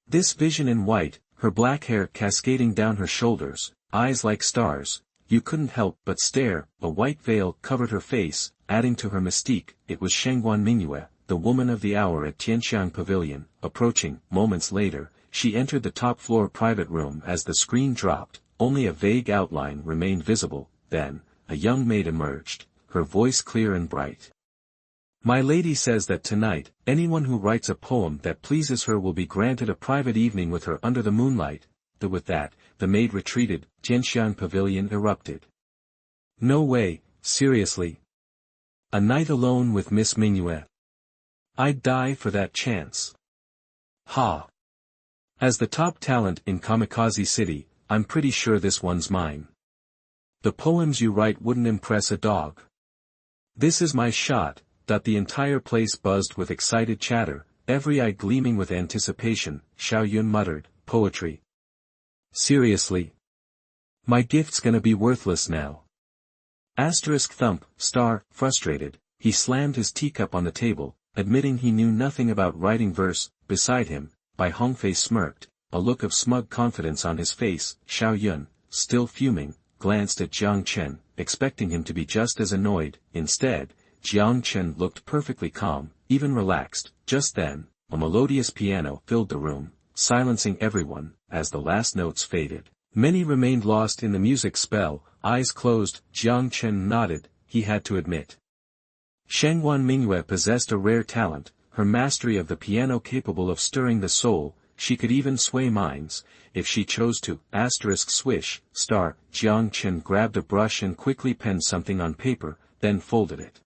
Speaker 1: This vision in white, her black hair cascading down her shoulders, eyes like stars, you couldn't help but stare. A white veil covered her face, adding to her mystique. It was Xuanhuan Mingyue, the woman of the hour at Tianxiang Pavilion, approaching. Moments later, she entered the top-floor private room. As the screen dropped, only a vague outline remained visible. Then, a young maid emerged, her voice clear and bright. My lady says that tonight, anyone who writes a poem that pleases her will be granted a private evening with her under the moonlight. With that, the maid retreated. Tianxiang Pavilion erupted. No way, seriously? A night alone with Miss Mingyue? I'd die for that chance. Ha! As the top talent in Kamikaze City, I'm pretty sure this one's mine. The poems you write wouldn't impress a dog. This is my shot. The entire place buzzed with excited chatter, every eye gleaming with anticipation. Xuanhuan muttered, poetry. Seriously? My gift's gonna be worthless now. Asterisk thump, star, frustrated, he slammed his teacup on the table. admitting he knew nothing about writing verse. Beside him, Bai Hongfei smirked, a look of smug confidence on his face. Xuanhuan, still fuming, glanced at Jiang Chen, expecting him to be just as annoyed. Instead, Jiang Chen looked perfectly calm, even relaxed. Just then, a melodious piano filled the room, silencing everyone. As the last notes faded, many remained lost in the music spell, eyes closed. Jiang Chen nodded. He had to admit, Xuanhuan Mingyue possessed a rare talent, her mastery of the piano capable of stirring the soul. She could even sway minds, if she chose to. Swish, star. Jiang Chen grabbed a brush and quickly penned something on paper, then folded it.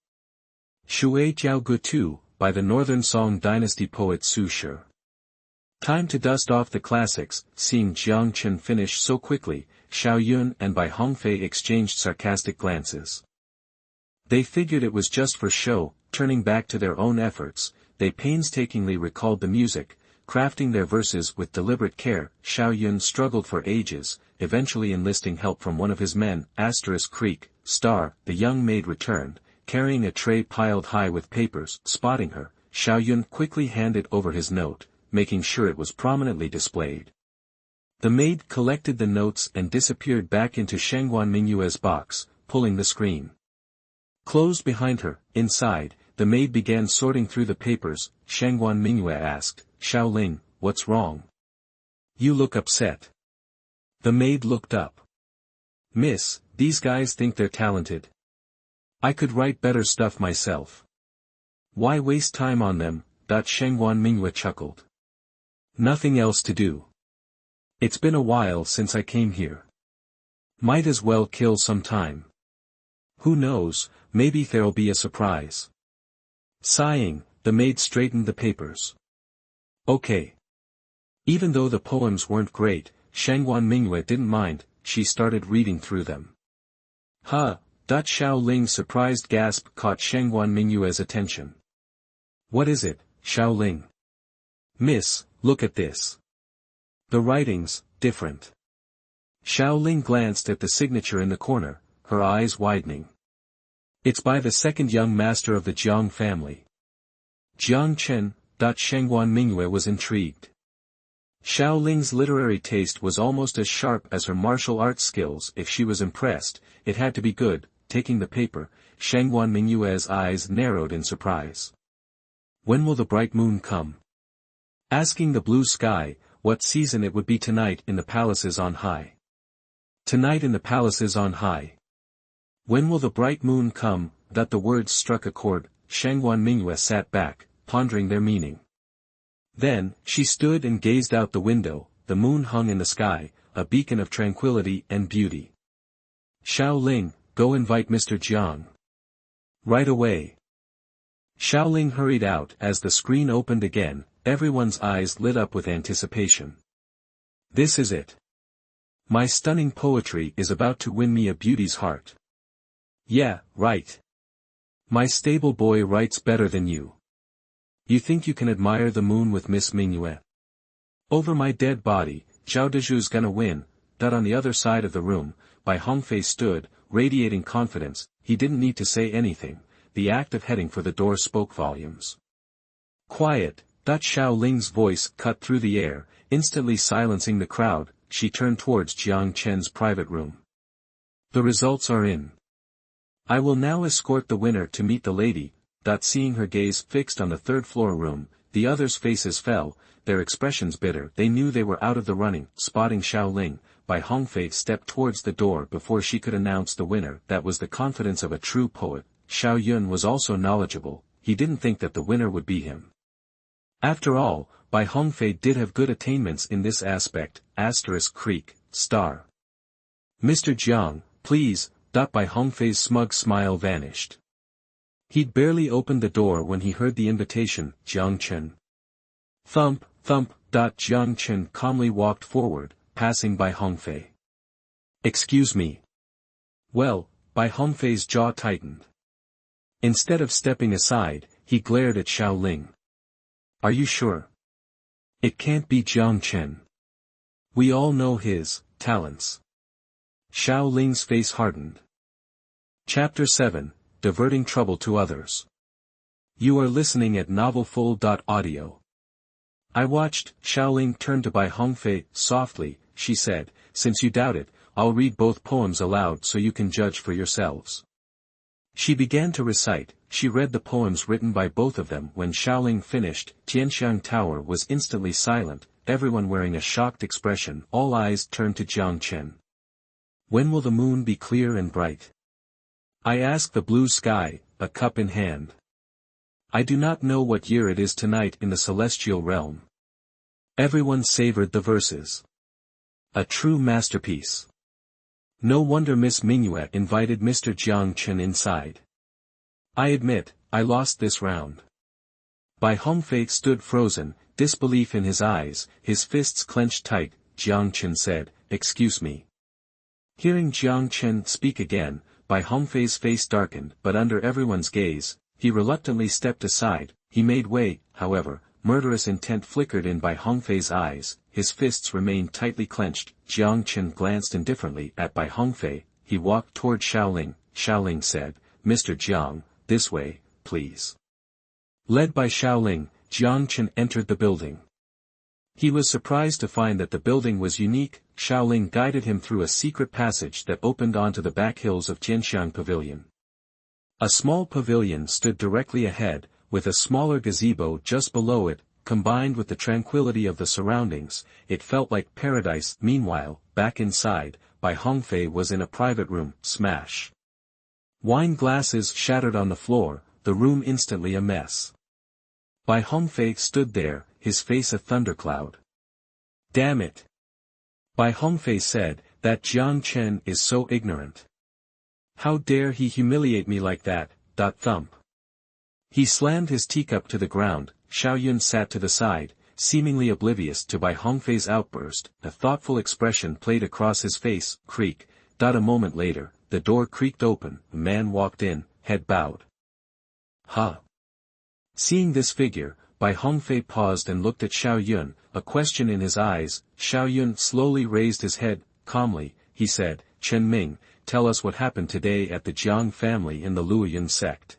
Speaker 1: Shui Jiao Gutu, by the Northern Song Dynasty poet Su Shi. Time to dust off the classics. Seeing Jiang Chen finish so quickly, Xuanhuan and Bai Hongfei exchanged sarcastic glances. They figured it was just for show. Turning back to their own efforts, they painstakingly recalled the music, crafting their verses with deliberate care. Xuanhuan struggled for ages, eventually enlisting help from one of his men. Creek, star. The young maid returned, carrying a tray piled high with papers. Spotting her, Xuanhuan quickly handed over his note, making sure it was prominently displayed. The maid collected the notes and disappeared back into Xuanhuan Mingyue's box, pulling the screen closed behind her. Inside, the maid began sorting through the papers. Xuanhuan Mingyue asked, Xiaoling, what's wrong? You look upset. The maid looked up. Miss, these guys think they're talented. I could write better stuff myself. Why waste time on them? Xuanhuan Mingyue chuckled. Nothing else to do. It's been a while since I came here. Might as well kill some time. Who knows, maybe there'll be a surprise. Sighing, the maid straightened the papers. Okay. Even though the poems weren't great, Xuanhuan Mingyue didn't mind. She started reading through them. Huh. Xiaoling's surprised gasp caught Xuanhuan Mingyue's attention. What is it, Xiaoling? Miss, look at this. The writing's different. Xiaoling glanced at the signature in the corner, her eyes widening. It's by the second young master of the Jiang family. Jiang Chen. Xuanhuan Mingyue was intrigued. Xiaoling's literary taste was almost as sharp as her martial arts skills. If she was impressed, it had to be good. Taking the paper, Xuanhuan Mingyue's eyes narrowed in surprise. When will the bright moon come? Asking the blue sky, what season it would be tonight in the palaces on high. Tonight in the palaces on high. When will the bright moon come? The words struck a chord. Xuanhuan Mingyue sat back, pondering their meaning. Then, she stood and gazed out the window. The moon hung in the sky, a beacon of tranquility and beauty. Xiaoling, go invite Mr. Jiang. Right away. Xiaoling hurried out. As the screen opened again, everyone's eyes lit up with anticipation. This is it. My stunning poetry is about to win me a beauty's heart. Yeah, right. My stable boy writes better than you. You think you can admire the moon with Miss Mingyue? Over my dead body, Zhao Deju's gonna win. On the other side of the room, Bai Hongfei stood, radiating confidence. He didn't need to say anything. The act of heading for the door spoke volumes. Quiet. Xiaoling's voice cut through the air, instantly silencing the crowd. She turned towards Jiang Chen's private room. The results are in. I will now escort the winner to meet the lady. Seeing her gaze fixed on the third-floor room, the others' faces fell, their expressions bitter. They knew they were out of the running. Spotting Xiaoling, Bai Hongfei stepped towards the door before she could announce the winner. That was the confidence of a true poet. Xiaoyun was also knowledgeable. He didn't think that the winner would be him. After all, Bai Hongfei did have good attainments in this aspect. Creek, star. Mr. Jiang, please. Bai Hongfei's smug smile vanished. He'd barely opened the door when he heard the invitation. Jiang Chen. Thump, thump. Jiang Chen calmly walked forward, passing Bai Hongfei. Excuse me. Well, Bai Hongfei's jaw tightened. Instead of stepping aside, he glared at Xiaoling. Are you sure? It can't be Jiang Chen. We all know his talents. Xiaoling's face hardened. Chapter 7, Diverting Trouble to Others. You are listening at novelfull.audio. I watched. Xiaoling turned to Bai Hongfei. Softly, she said, since you doubt it, I'll read both poems aloud so you can judge for yourselves. She began to recite. She read the poems written by both of them. When Xiaoling finished, Tianxiang Tower was instantly silent, everyone wearing a shocked expression. All eyes turned to Jiang Chen. When will the moon be clear and bright? I ask the blue sky, a cup in hand. I do not know what year it is tonight in the celestial realm. Everyone savored the verses. A true masterpiece. No wonder Miss Mingyue invited Mr. Jiang Chen inside. I admit, I lost this round. Bai Hongfei stood frozen, disbelief in his eyes, his fists clenched tight. Jiang Chen said, "Excuse me." Hearing Jiang Chen speak again, Bai Hongfei's face darkened, but under everyone's gaze, he reluctantly stepped aside. He made way, however. Murderous intent flickered in Bai Hongfei's eyes, his fists remained tightly clenched. Jiang Chen glanced indifferently at Bai Hongfei. He walked toward Xiaoling. Xiaoling said, "Mr. Jiang, this way, please." Led by Xiaoling, Jiang Chen entered the building. He was surprised to find that the building was unique. Xiaoling guided him through a secret passage that opened onto the back hills of Tianxiang Pavilion. A small pavilion stood directly ahead, with a smaller gazebo just below it. Combined with the tranquility of the surroundings, it felt like paradise. Meanwhile, back inside, Bai Hongfei was in a private room. Smash! Wine glasses shattered on the floor, the room instantly a mess. Bai Hongfei stood there, his face a thundercloud. "Damn it!" Bai Hongfei said, "That Jiang Chen is so ignorant. How dare he humiliate me like that?" Thump. He slammed his teacup to the ground. Xiaoyun sat to the side, seemingly oblivious to Bai Hongfei's outburst. A thoughtful expression played across his face. Creak. A moment later, the door creaked open. A man walked in, head bowed. "Huh?" Seeing this figure, Bai Hongfei paused and looked at Xiaoyun, a question in his eyes. Xiaoyun slowly raised his head. Calmly, he said, "Chen Ming, tell us what happened today at the Jiang family in the Luoyun sect."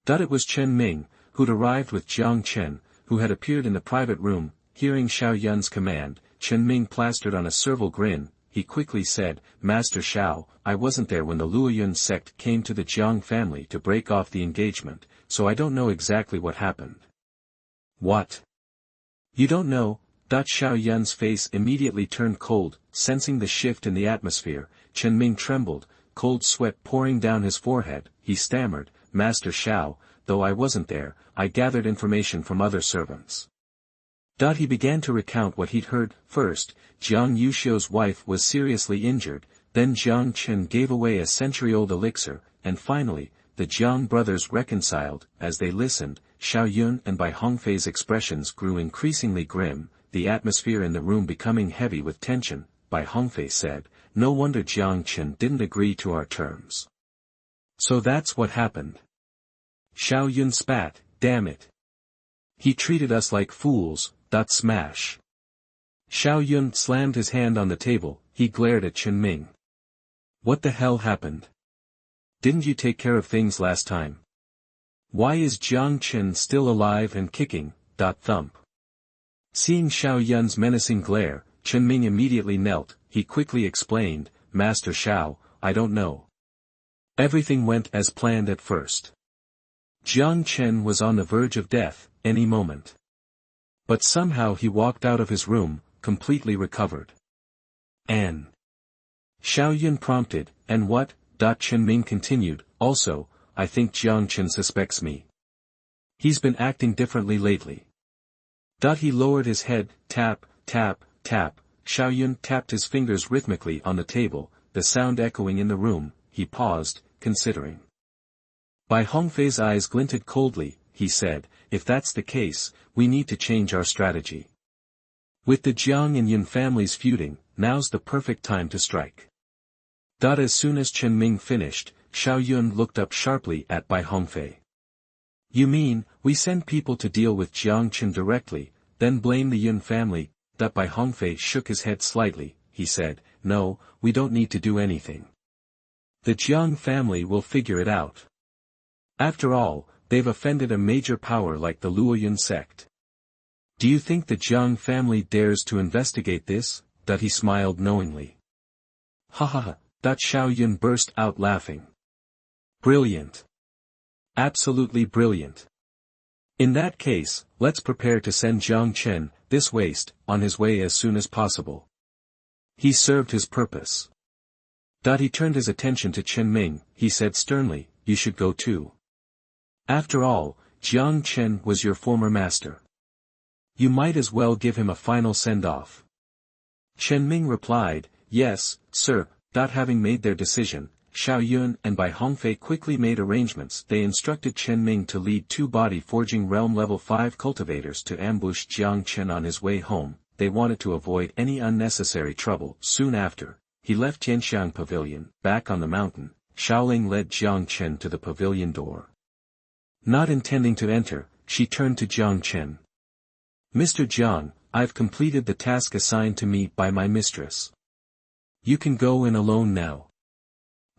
Speaker 1: It was Chen Ming, who'd arrived with Jiang Chen, who had appeared in the private room. Hearing Xiaoyun's command, Chen Ming plastered on a servile grin. He quickly said, "Master Xiao, I wasn't there when the Luoyun sect came to the Jiang family to break off the engagement, so I don't know exactly what happened." "What? You don't know?" Xiaoyun's face immediately turned cold. Sensing the shift in the atmosphere, Chen Ming trembled, cold sweat pouring down his forehead. He stammered, "Master Xiao, though I wasn't there, I gathered information from other servants." He began to recount what he'd heard. First, Jiang Yuxiu's wife was seriously injured, then Jiang Chen gave away a century-old elixir, and finally, the Jiang brothers reconciled. As they listened, Xiaoyun and Bai Hongfei's expressions grew increasingly grim, the atmosphere in the room becoming heavy with tension. Bai Hongfei said, "No wonder Jiang Chen didn't agree to our terms." "So that's what happened." Xiaoyun spat, "Damn it. He treated us like fools." Smash. Xiaoyun slammed his hand on the table. He glared at Chen Ming. "What the hell happened? Didn't you take care of things last time? Why is Jiang Chen still alive and kicking?" Thump. Seeing Xiaoyun's menacing glare, Chen Ming immediately knelt. He quickly explained, "Master Xiao, I don't know. Everything went as planned at first. Jiang Chen was on the verge of death, any moment. But somehow he walked out of his room, completely recovered." "And?" Xiaoyun prompted. "And what?" Chen Ming continued, "Also, I think Jiang Chen suspects me. He's been acting differently lately." He lowered his head. Tap, tap, tap. Xiaoyun tapped his fingers rhythmically on the table, the sound echoing in the room. He paused, considering. Bai Hongfei's eyes glinted coldly. He said, "If that's the case, we need to change our strategy. With the Jiang and Yun families feuding, now's the perfect time to strike." As soon as Chen Ming finished, Xiaoyun looked up sharply at Bai Hongfei. "You mean, we send people to deal with Jiang Chen directly, then blame the Yun family?" Bai Hongfei shook his head slightly. He said, "No, we don't need to do anything. The Jiang family will figure it out. After all, they've offended a major power like the Luoyun sect. Do you think the Jiang family dares to investigate this? That he smiled knowingly. Ha ha ha, that Xuanhuan burst out laughing. Brilliant. Absolutely brilliant. In that case, let's prepare to send Jiang Chen, this waste, on his way as soon as possible. He served his purpose. He turned his attention to Chen Ming. He said sternly, you should go too. After all, Jiang Chen was your former master. You might as well give him a final send-off. Chen Ming replied, yes, sir. Having made their decision, Xuanhuan and Bai Hongfei quickly made arrangements. They instructed Chen Ming to lead 2 body-forging realm level 5 cultivators to ambush Jiang Chen on his way home. They wanted to avoid any unnecessary trouble. Soon after, he left Tianxiang Pavilion. Back on the mountain, Shaoling led Jiang Chen to the pavilion door. Not intending to enter, she turned to Jiang Chen. Mr. Jiang, I've completed the task assigned to me by my mistress. You can go in alone now.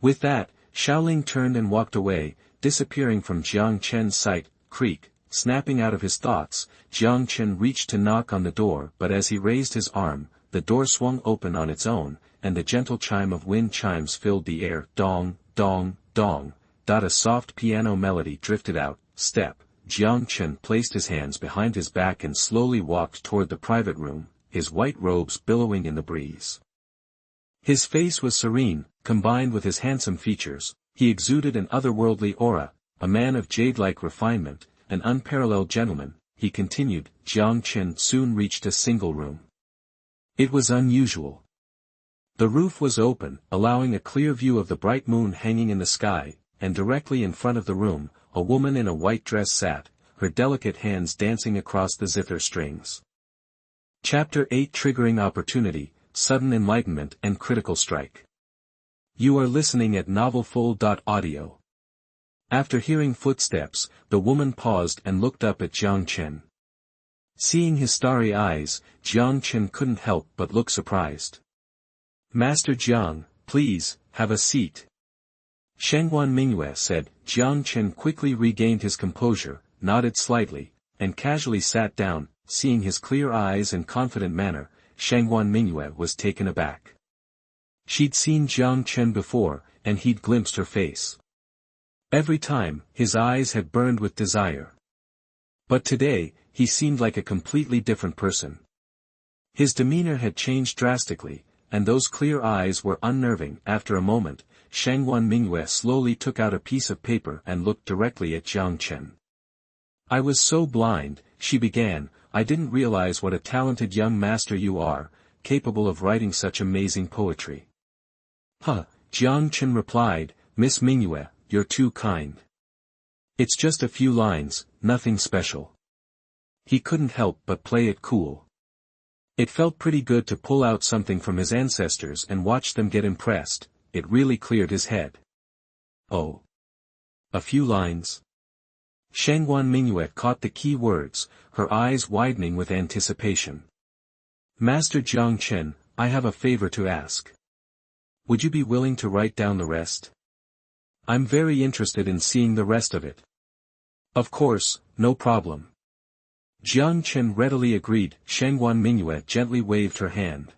Speaker 1: With that, Shaoling turned and walked away, disappearing from Jiang Chen's sight. Creak, snapping out of his thoughts, Jiang Chen reached to knock on the door, but as he raised his arm, the door swung open on its own, and the gentle chime of wind chimes filled the air. Dong, dong, dong. A soft piano melody drifted out. Step. Jiang Chen placed his hands behind his back and slowly walked toward the private room, his white robes billowing in the breeze. His face was serene, combined with his handsome features. He exuded an otherworldly aura, a man of jade-like refinement, an unparalleled gentleman. He continued. Jiang Chen soon reached a single room. It was unusual. The roof was open, allowing a clear view of the bright moon hanging in the sky, and directly in front of the room, a woman in a white dress sat, her delicate hands dancing across the zither strings. Chapter 8 Triggering Opportunity, Sudden Enlightenment and Critical Strike. You are listening at novelfull.audio. After hearing footsteps, the woman paused and looked up at Jiang Chen. Seeing his starry eyes, Jiang Chen couldn't help but look surprised. Master Jiang, please, have a seat. Xuanhuan Mingyue said. Jiang Chen quickly regained his composure, nodded slightly, and casually sat down. Seeing his clear eyes and confident manner, Xuanhuan Mingyue was taken aback. She'd seen Jiang Chen before, and he'd glimpsed her face. Every time, his eyes had burned with desire. But today, he seemed like a completely different person. His demeanor had changed drastically, and those clear eyes were unnerving. After a moment, Xuanhuan Mingyue slowly took out a piece of paper and looked directly at Jiang Chen. I was so blind, she began. I didn't realize what a talented young master you are, capable of writing such amazing poetry. Jiang Chen replied. Miss Mingyue, you're too kind. It's just a few lines, nothing special. He couldn't help but play it cool. It felt pretty good to pull out something from his ancestors and watch them get impressed. It really cleared his head. Oh. A few lines. Xuanhuan Mingyue caught the key words, her eyes widening with anticipation. Master Jiang Chen, I have a favor to ask. Would you be willing to write down the rest? I'm very interested in seeing the rest of it. Of course, no problem. Jiang Chen readily agreed. Xuanhuan Mingyue gently waved her hand.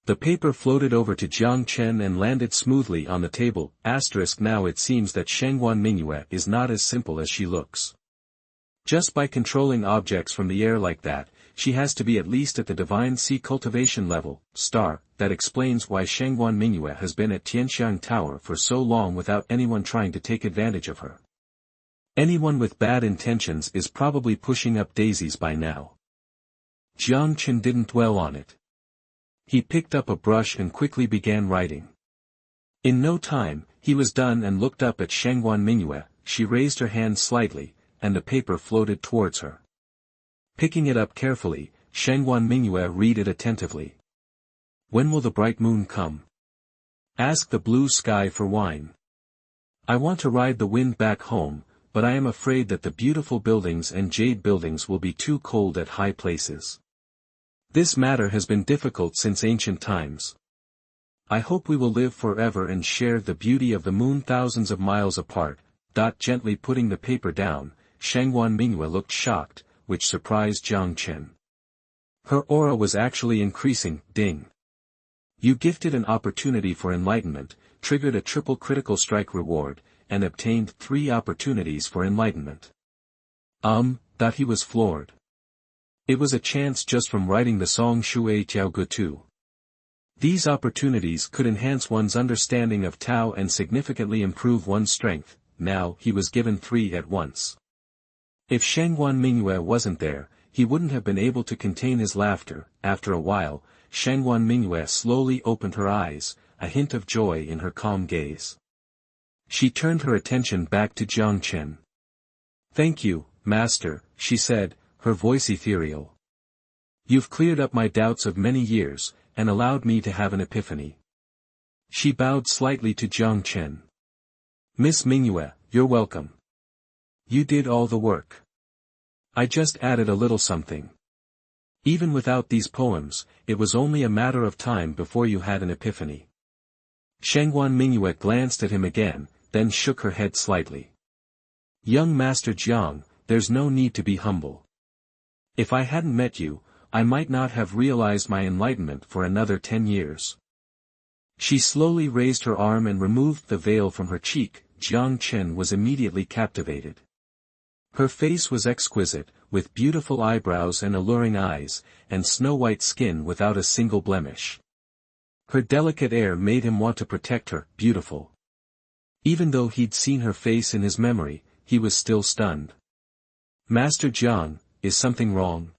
Speaker 1: The paper floated over to Jiang Chen and landed smoothly on the table. Now it seems that Xuanhuan Mingyue is not as simple as she looks. Just by controlling objects from the air like that, she has to be at least at the divine sea cultivation level. That explains why Xuanhuan Mingyue has been at Tianxiang Tower for so long without anyone trying to take advantage of her. Anyone with bad intentions is probably pushing up daisies by now. Jiang Chen didn't dwell on it. He picked up a brush and quickly began writing. In no time, he was done and looked up at Xuanhuan Mingyue. She raised her hand slightly, and the paper floated towards her. Picking it up carefully, Xuanhuan Mingyue read it attentively. When will the bright moon come? Ask the blue sky for wine. I want to ride the wind back home, but I am afraid that the beautiful buildings and jade buildings will be too cold at high places. This matter has been difficult since ancient times. I hope we will live forever and share the beauty of the moon thousands of miles apart. Gently putting the paper down, Xuanhuan Mingyue looked shocked, which surprised Jiang Chen. Her aura was actually increasing. Ding. You gifted an opportunity for enlightenment, triggered a triple critical strike reward, and obtained 3 opportunities for enlightenment. He was floored. It was a chance just from writing the song Shui Jiao Gutu. These opportunities could enhance one's understanding of Tao and significantly improve one's strength. Now he was given 3 at once. If Xuanhuan Mingyue wasn't there, he wouldn't have been able to contain his laughter. After a while, Xuanhuan Mingyue slowly opened her eyes, a hint of joy in her calm gaze. She turned her attention back to Jiang Chen. "Thank you, Master," she said, her voice ethereal. "You've cleared up my doubts of many years, and allowed me to have an epiphany." She bowed slightly to Jiang Chen. "Miss Mingyue, you're welcome. You did all the work. I just added a little something. Even without these poems, it was only a matter of time before you had an epiphany." Xuanhuan Mingyue glanced at him again, then shook her head slightly. "Young Master Jiang, there's no need to be humble. If I hadn't met you, I might not have realized my enlightenment for another 10 years. She slowly raised her arm and removed the veil from her cheek. Jiang Chen was immediately captivated. Her face was exquisite, with beautiful eyebrows and alluring eyes, and snow-white skin without a single blemish. Her delicate air made him want to protect her. Beautiful. Even though he'd seen her face in his memory, he was still stunned. "Master Jiang, is something wrong?"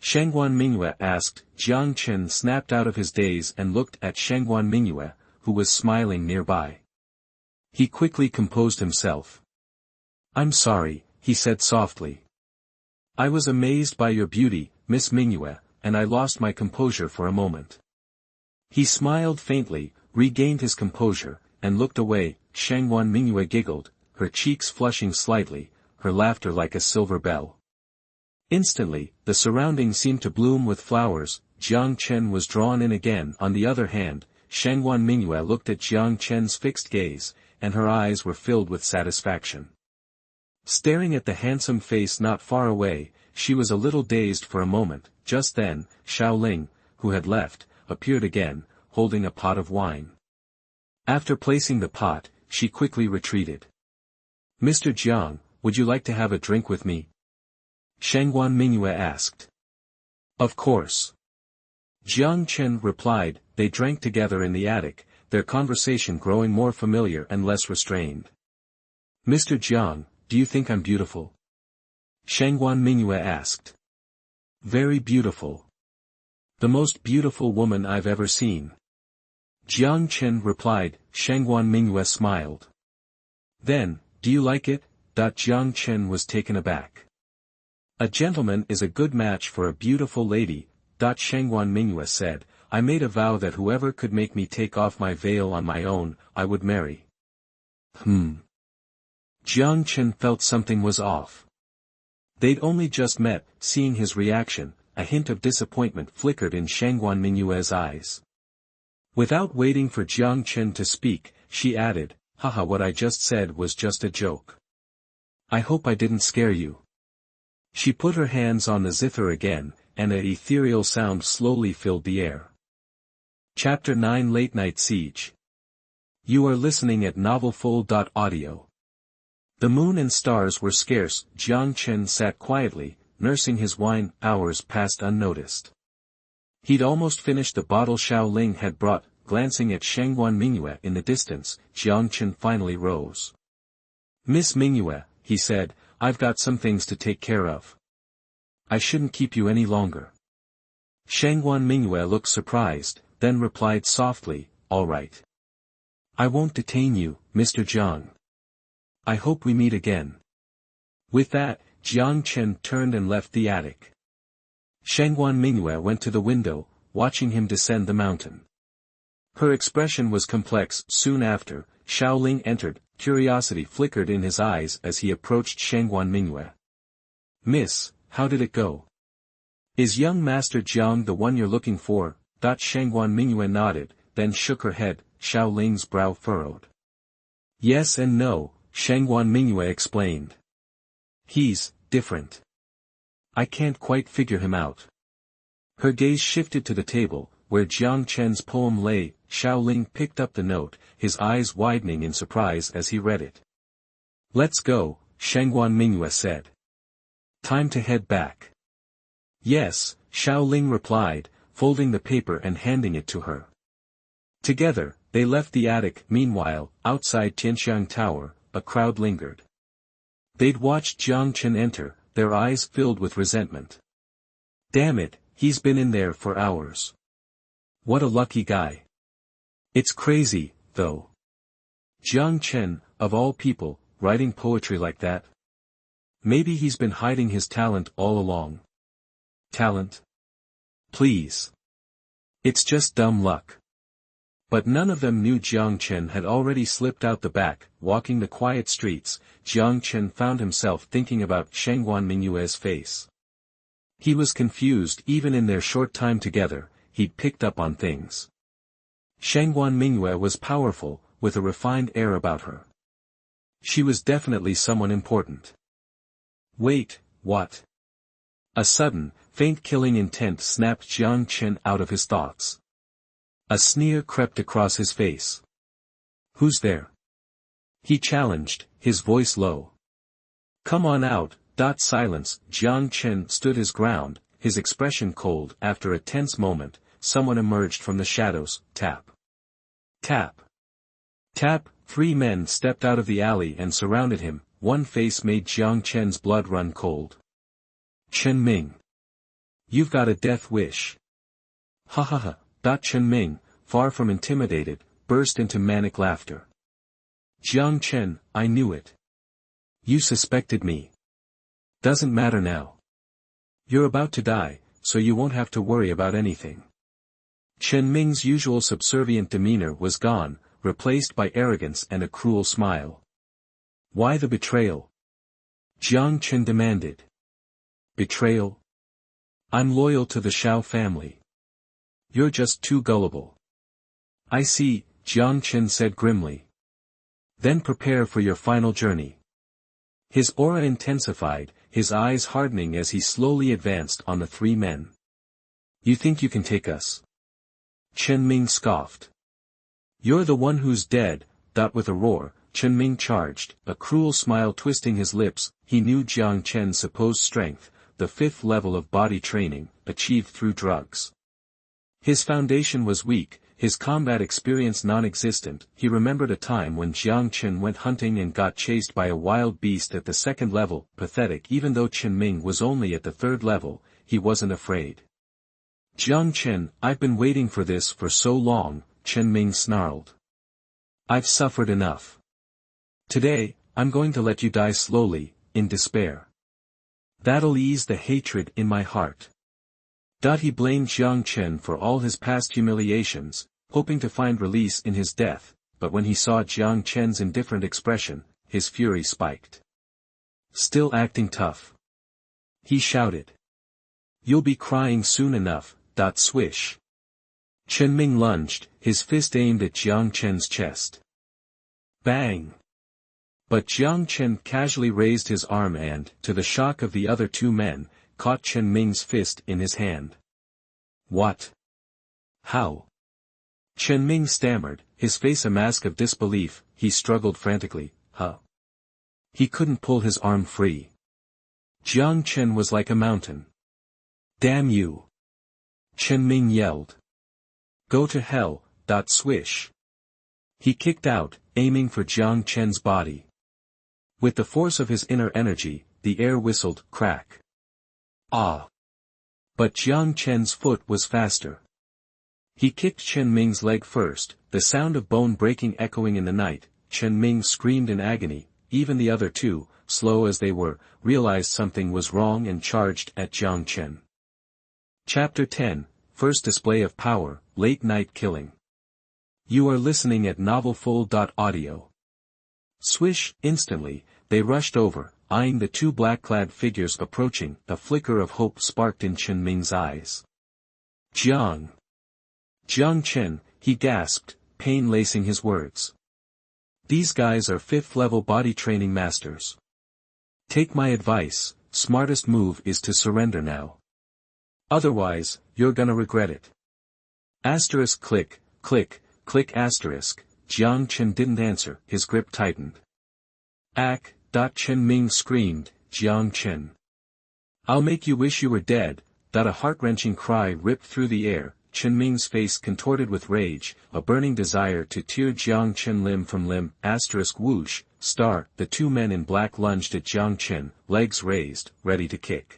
Speaker 1: Xuanhuan Mingyue asked. Jiang Chen snapped out of his daze and looked at Xuanhuan Mingyue, who was smiling nearby. He quickly composed himself. "I'm sorry," he said softly. "I was amazed by your beauty, Miss Mingyue, and I lost my composure for a moment." He smiled faintly, regained his composure, and looked away. Xuanhuan Mingyue giggled, her cheeks flushing slightly, her laughter like a silver bell. Instantly, the surroundings seemed to bloom with flowers. Jiang Chen was drawn in again. On the other hand, Xuanhuan Mingyue looked at Jiang Chen's fixed gaze, and her eyes were filled with satisfaction. Staring at the handsome face not far away, she was a little dazed for a moment. Just then, Xiaoling, who had left, appeared again, holding a pot of wine. After placing the pot, she quickly retreated. "Mr. Jiang, would you like to have a drink with me?" Xuanhuan Mingyue asked. "Of course." Jiang Chen replied. They drank together in the attic, their conversation growing more familiar and less restrained. "Mr. Jiang, do you think I'm beautiful?" Xuanhuan Mingyue asked. "Very beautiful. The most beautiful woman I've ever seen." Jiang Chen replied. Xuanhuan Mingyue smiled. "Then, do you like it?" Jiang Chen was taken aback. "A gentleman is a good match for a beautiful lady," Xuanhuan Mingyue said. "I made a vow that whoever could make me take off my veil on my own, I would marry." Jiang Chen felt something was off. They'd only just met. Seeing his reaction, a hint of disappointment flickered in Xuanhuan Mingyue's eyes. Without waiting for Jiang Chen to speak, she added, "Haha, what I just said was just a joke. I hope I didn't scare you." She put her hands on the zither again, and an ethereal sound slowly filled the air. Chapter 9 Late Night Siege. You are listening at novelfull.audio. The moon and stars were scarce. Jiang Chen sat quietly, nursing his wine. Hours passed unnoticed. He'd almost finished the bottle Xiaoling had brought. Glancing at Xuanhuan Mingyue in the distance, Jiang Chen finally rose. "Miss Mingyue," he said, "I've got some things to take care of. I shouldn't keep you any longer." Xuanhuan Mingyue looked surprised, then replied softly, "All right. I won't detain you, Mr. Jiang. I hope we meet again." With that, Jiang Chen turned and left the attic. Xuanhuan Mingyue went to the window, watching him descend the mountain. Her expression was complex. Soon after, Xiaoling entered. Curiosity flickered in his eyes as he approached Xuanhuan Mingyue. "Miss, how did it go? Is young Master Jiang the one you're looking for?" Xuanhuan Mingyue nodded, then shook her head. Xiaoling's brow furrowed. "Yes and no," Xuanhuan explained. He's different. I can't quite figure him out. Her gaze shifted to the table, where Jiang Chen's poem lay. Xiaoling picked up the note, his eyes widening in surprise as he read it. Let's go, Xuanhuan said. Time to head back. Yes, Xiaoling replied, folding the paper and handing it to her. Together, they left the attic. Meanwhile, outside Tianxiang Tower, a crowd lingered. They'd watched Jiang Chen enter, their eyes filled with resentment. Damn it, he's been in there for hours. What a lucky guy. It's crazy, though. Jiang Chen, of all people, writing poetry like that? Maybe he's been hiding his talent all along. Talent? Please. It's just dumb luck. But none of them knew Jiang Chen had already slipped out the back. Walking the quiet streets, Jiang Chen found himself thinking about Xuanhuan's face. He was confused. Even in their short time together, he'd picked up on things. Xuanhuan was powerful, with a refined air about her. She was definitely someone important. Wait, what? A sudden, faint killing intent snapped Jiang Chen out of his thoughts. A sneer crept across his face. Who's there? He challenged, his voice low. Come on out. Silence. Jiang Chen stood his ground, his expression cold. After a tense moment, someone emerged from the shadows. Tap. Tap. Tap. 3 men stepped out of the alley and surrounded him. One face made Jiang Chen's blood run cold. Chen Ming. You've got a death wish. Ha ha ha. Chen Ming, far from intimidated, burst into manic laughter. Jiang Chen, I knew it. You suspected me. Doesn't matter now. You're about to die, so you won't have to worry about anything. Chen Ming's usual subservient demeanor was gone, replaced by arrogance and a cruel smile. Why the betrayal? Jiang Chen demanded. Betrayal? I'm loyal to the Shao family. You're just too gullible. I see, Jiang Chen said grimly. Then prepare for your final journey. His aura intensified, his eyes hardening as he slowly advanced on the 3 men. You think you can take us? Chen Ming scoffed. You're the one who's dead. With a roar, Chen Ming charged, a cruel smile twisting his lips. He knew Jiang Chen's supposed strength, the 5th level of body training, achieved through drugs. His foundation was weak, his combat experience non-existent. He remembered a time when Jiang Chen went hunting and got chased by a wild beast at the 2nd level. Pathetic. Even though Chen Ming was only at the 3rd level, he wasn't afraid. Jiang Chen, I've been waiting for this for so long, Chen Ming snarled. I've suffered enough. Today, I'm going to let you die slowly, in despair. That'll ease the hatred in my heart. He blamed Jiang Chen for all his past humiliations, hoping to find release in his death, but when he saw Jiang Chen's indifferent expression, his fury spiked. Still acting tough? He shouted. You'll be crying soon enough. Swish. Chen Ming lunged, his fist aimed at Jiang Chen's chest. Bang! But Jiang Chen casually raised his arm and, to the shock of the other 2 men, caught Chen Ming's fist in his hand. What? How? Chen Ming stammered, his face a mask of disbelief. He struggled frantically. He couldn't pull his arm free. Jiang Chen was like a mountain. Damn you! Chen Ming yelled. Go to hell. Swish. He kicked out, aiming for Jiang Chen's body. With the force of his inner energy, the air whistled, crack. Ah! But Jiang Chen's foot was faster. He kicked Chen Ming's leg first, the sound of bone breaking echoing in the night. Chen Ming screamed in agony. Even the other 2, slow as they were, realized something was wrong and charged at Jiang Chen. Chapter 10, First Display of Power, Late Night Killing. You are listening at novelfull.audio. Swish. Instantly, they rushed over, eyeing the 2 black-clad figures approaching. A flicker of hope sparked in Chen Ming's eyes. Jiang Chen, he gasped, pain lacing his words. These guys are 5th level body training masters. Take my advice, smartest move is to surrender now. Otherwise, you're gonna regret it. Asterisk click, click, click asterisk. Jiang Chen didn't answer, his grip tightened. Ack, Chen Ming screamed, Jiang Chen. I'll make you wish you were dead. A heart-wrenching cry ripped through the air, Chen Ming's face contorted with rage, a burning desire to tear Jiang Chen limb from limb, asterisk whoosh, star, the 2 men in black lunged at Jiang Chen, legs raised, ready to kick.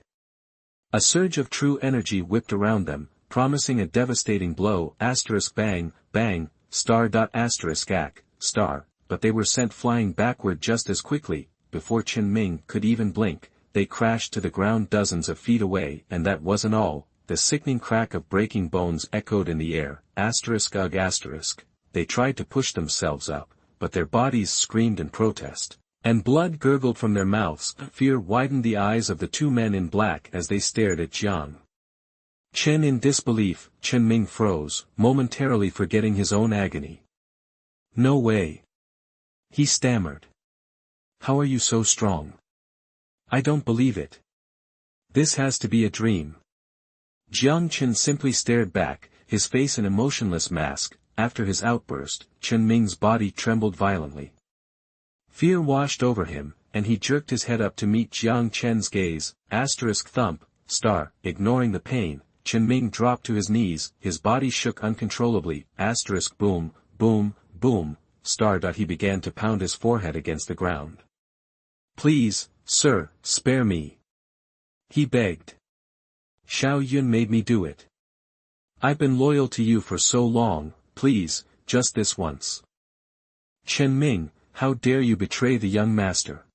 Speaker 1: A surge of true energy whipped around them, promising a devastating blow, asterisk bang, bang, star. Asterisk ack, star, but they were sent flying backward just as quickly, before Chen Ming could even blink. They crashed to the ground dozens of feet away, and that wasn't all. The sickening crack of breaking bones echoed in the air, asterisk ugh asterisk. They tried to push themselves up, but their bodies screamed in protest, and blood gurgled from their mouths. Fear widened the eyes of the 2 men in black as they stared at Jiang Chen in disbelief. Chen Ming froze, momentarily forgetting his own agony. No way. He stammered. How are you so strong? I don't believe it. This has to be a dream. Jiang Chen simply stared back, his face an emotionless mask. After his outburst, Chen Ming's body trembled violently. Fear washed over him, and he jerked his head up to meet Jiang Chen's gaze, asterisk thump, star. Ignoring the pain, Chen Ming dropped to his knees, his body shook uncontrollably, asterisk boom, boom, boom, star. He began to pound his forehead against the ground. Please, sir, spare me. He begged. Xuanhuan made me do it. I've been loyal to you for so long, please, just this once. Chen Ming, how dare you betray the young master?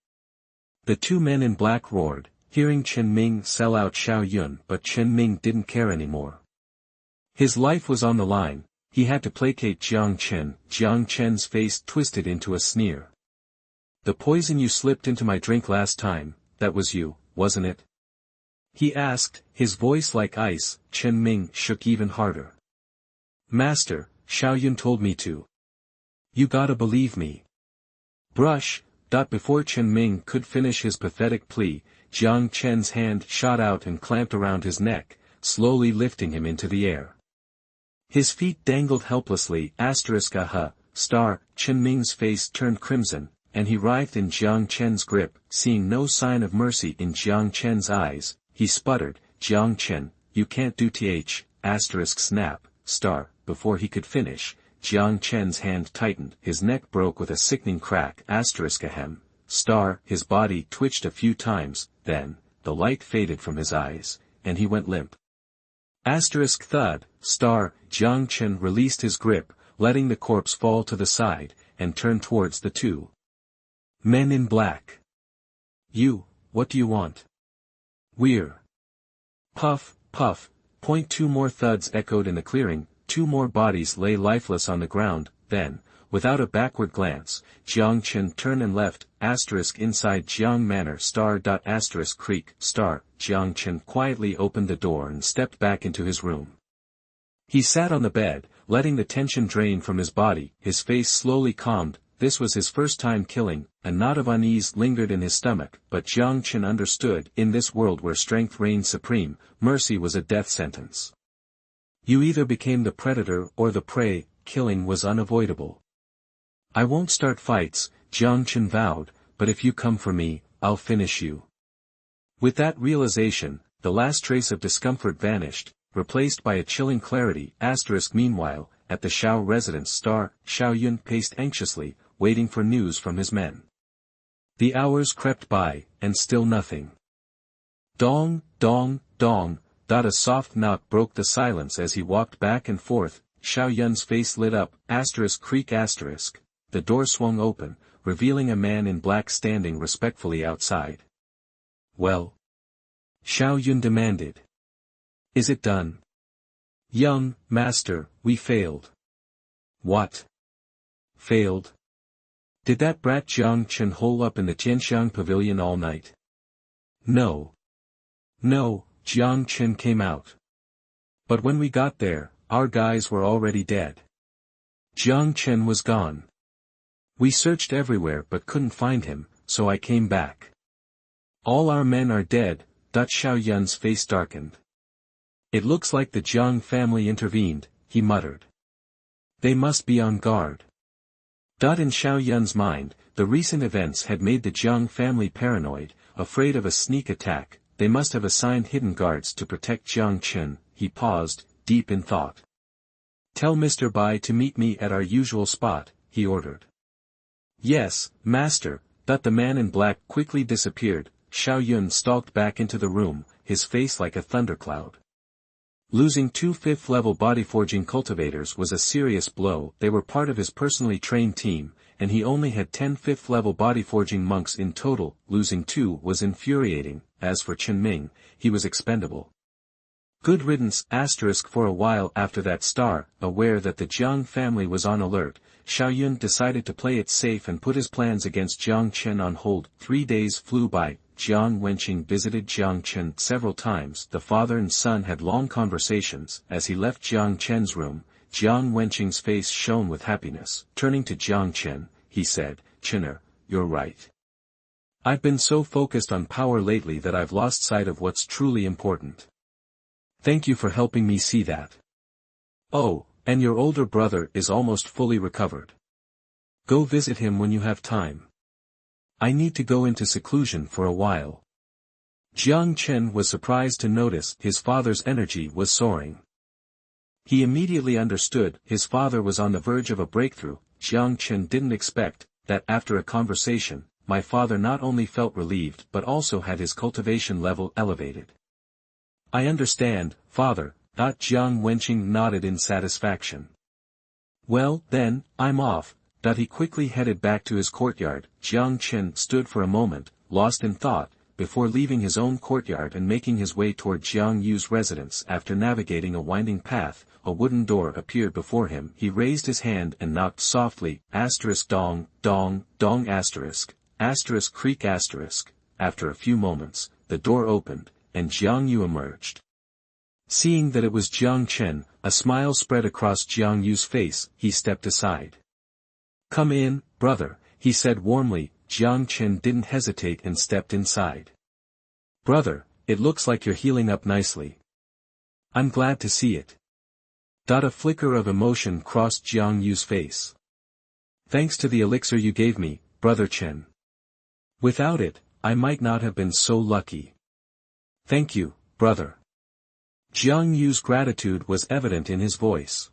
Speaker 1: The 2 men in black roared, hearing Chen Ming sell out Xuanhuan, but Chen Ming didn't care anymore. His life was on the line, he had to placate Jiang Chen. Jiang Chen's face twisted into a sneer. The poison you slipped into my drink last time, that was you, wasn't it? He asked, his voice like ice. Chen Ming shook even harder. Master, Xuanhuan told me to. You gotta believe me. Brush. Before Chen Ming could finish his pathetic plea, Jiang Chen's hand shot out and clamped around his neck, slowly lifting him into the air. His feet dangled helplessly, asterisk aha, star. Chen Ming's face turned crimson, and he writhed in Jiang Chen's grip. Seeing no sign of mercy in Jiang Chen's eyes, he sputtered, Jiang Chen, you can't do th, asterisk snap, star. Before he could finish, Jiang Chen's hand tightened, his neck broke with a sickening crack, asterisk ahem, star. His body twitched a few times, then, the light faded from his eyes, and he went limp. Asterisk thud, star. Jiang Chen released his grip, letting the corpse fall to the side, and turned towards the 2 men in black. You, what do you want? We're. Puff, puff, point. 2 more thuds echoed in the clearing, 2 more bodies lay lifeless on the ground. Then, without a backward glance, Jiang Chen turned and left, asterisk inside Jiang Manor star. Asterisk creak, star. Jiang Chen quietly opened the door and stepped back into his room. He sat on the bed, letting the tension drain from his body, his face slowly calmed. This was his first time killing. A knot of unease lingered in his stomach, but Jiang Chen understood, in this world where strength reigned supreme, mercy was a death sentence. You either became the predator or the prey. Killing was unavoidable. I won't start fights, Jiang Chen vowed, but if you come for me, I'll finish you. With that realization, the last trace of discomfort vanished, replaced by a chilling clarity. Asterisk meanwhile, at the Shao residence star. Xuanhuan paced anxiously, waiting for news from his men. The hours crept by, and still nothing. Dong, dong, dong. A soft knock broke the silence as he walked back and forth. Xuanhuan's face lit up, asterisk creak asterisk. The door swung open, revealing a man in black standing respectfully outside. Well? Xuanhuan demanded. Is it done? Young master, we failed. What? Failed? Did that brat Jiang Chen hole up in the Tianxiang pavilion all night? No. No, Jiang Chen came out. But when we got there, our guys were already dead. Jiang Chen was gone. We searched everywhere but couldn't find him, so I came back. All our men are dead. Xiaoyun's face darkened. It looks like the Jiang family intervened, he muttered. They must be on guard. In Xiaoyun's mind, the recent events had made the Jiang family paranoid, afraid of a sneak attack. They must have assigned hidden guards to protect Jiang Chen. He paused, deep in thought. Tell Mr. Bai to meet me at our usual spot, he ordered. Yes, master. The man in black quickly disappeared. Xiaoyun stalked back into the room, his face like a thundercloud. Losing 2 5th-level bodyforging cultivators was a serious blow. They were part of his personally trained team, and he only had 10 5th-level bodyforging monks in total. Losing 2 was infuriating. As for Chen Ming, he was expendable. Good riddance. For a while after that star, aware that the Jiang family was on alert, Xiaoyun decided to play it safe and put his plans against Jiang Chen on hold. 3 days flew by. Jiang Wenqing visited Jiang Chen several times. The father and son had long conversations. As he left Jiang Chen's room, Jiang Wenqing's face shone with happiness. Turning to Jiang Chen, he said, "Chener, you're right. I've been so focused on power lately that I've lost sight of what's truly important. Thank you for helping me see that. Oh, and your older brother is almost fully recovered. Go visit him when you have time. I need to go into seclusion for a while." Jiang Chen was surprised to notice his father's energy was soaring. He immediately understood his father was on the verge of a breakthrough. Jiang Chen didn't expect that after a conversation, my father not only felt relieved but also had his cultivation level elevated. I understand, father. Jiang Wenqing nodded in satisfaction. Well, then, I'm off. He quickly headed back to his courtyard. Jiang Chen stood for a moment, lost in thought, before leaving his own courtyard and making his way toward Jiang Yu's residence. After navigating a winding path, a wooden door appeared before him. He raised his hand and knocked softly, dong, dong, dong creak . After a few moments, the door opened, and Jiang Yu emerged. Seeing that it was Jiang Chen, a smile spread across Jiang Yu's face. He stepped aside. Come in, brother, he said warmly. Jiang Chen didn't hesitate and stepped inside. Brother, it looks like you're healing up nicely. I'm glad to see it. A flicker of emotion crossed Jiang Yu's face. Thanks to the elixir you gave me, brother Chen. Without it, I might not have been so lucky. Thank you, brother. Jiang Yu's gratitude was evident in his voice.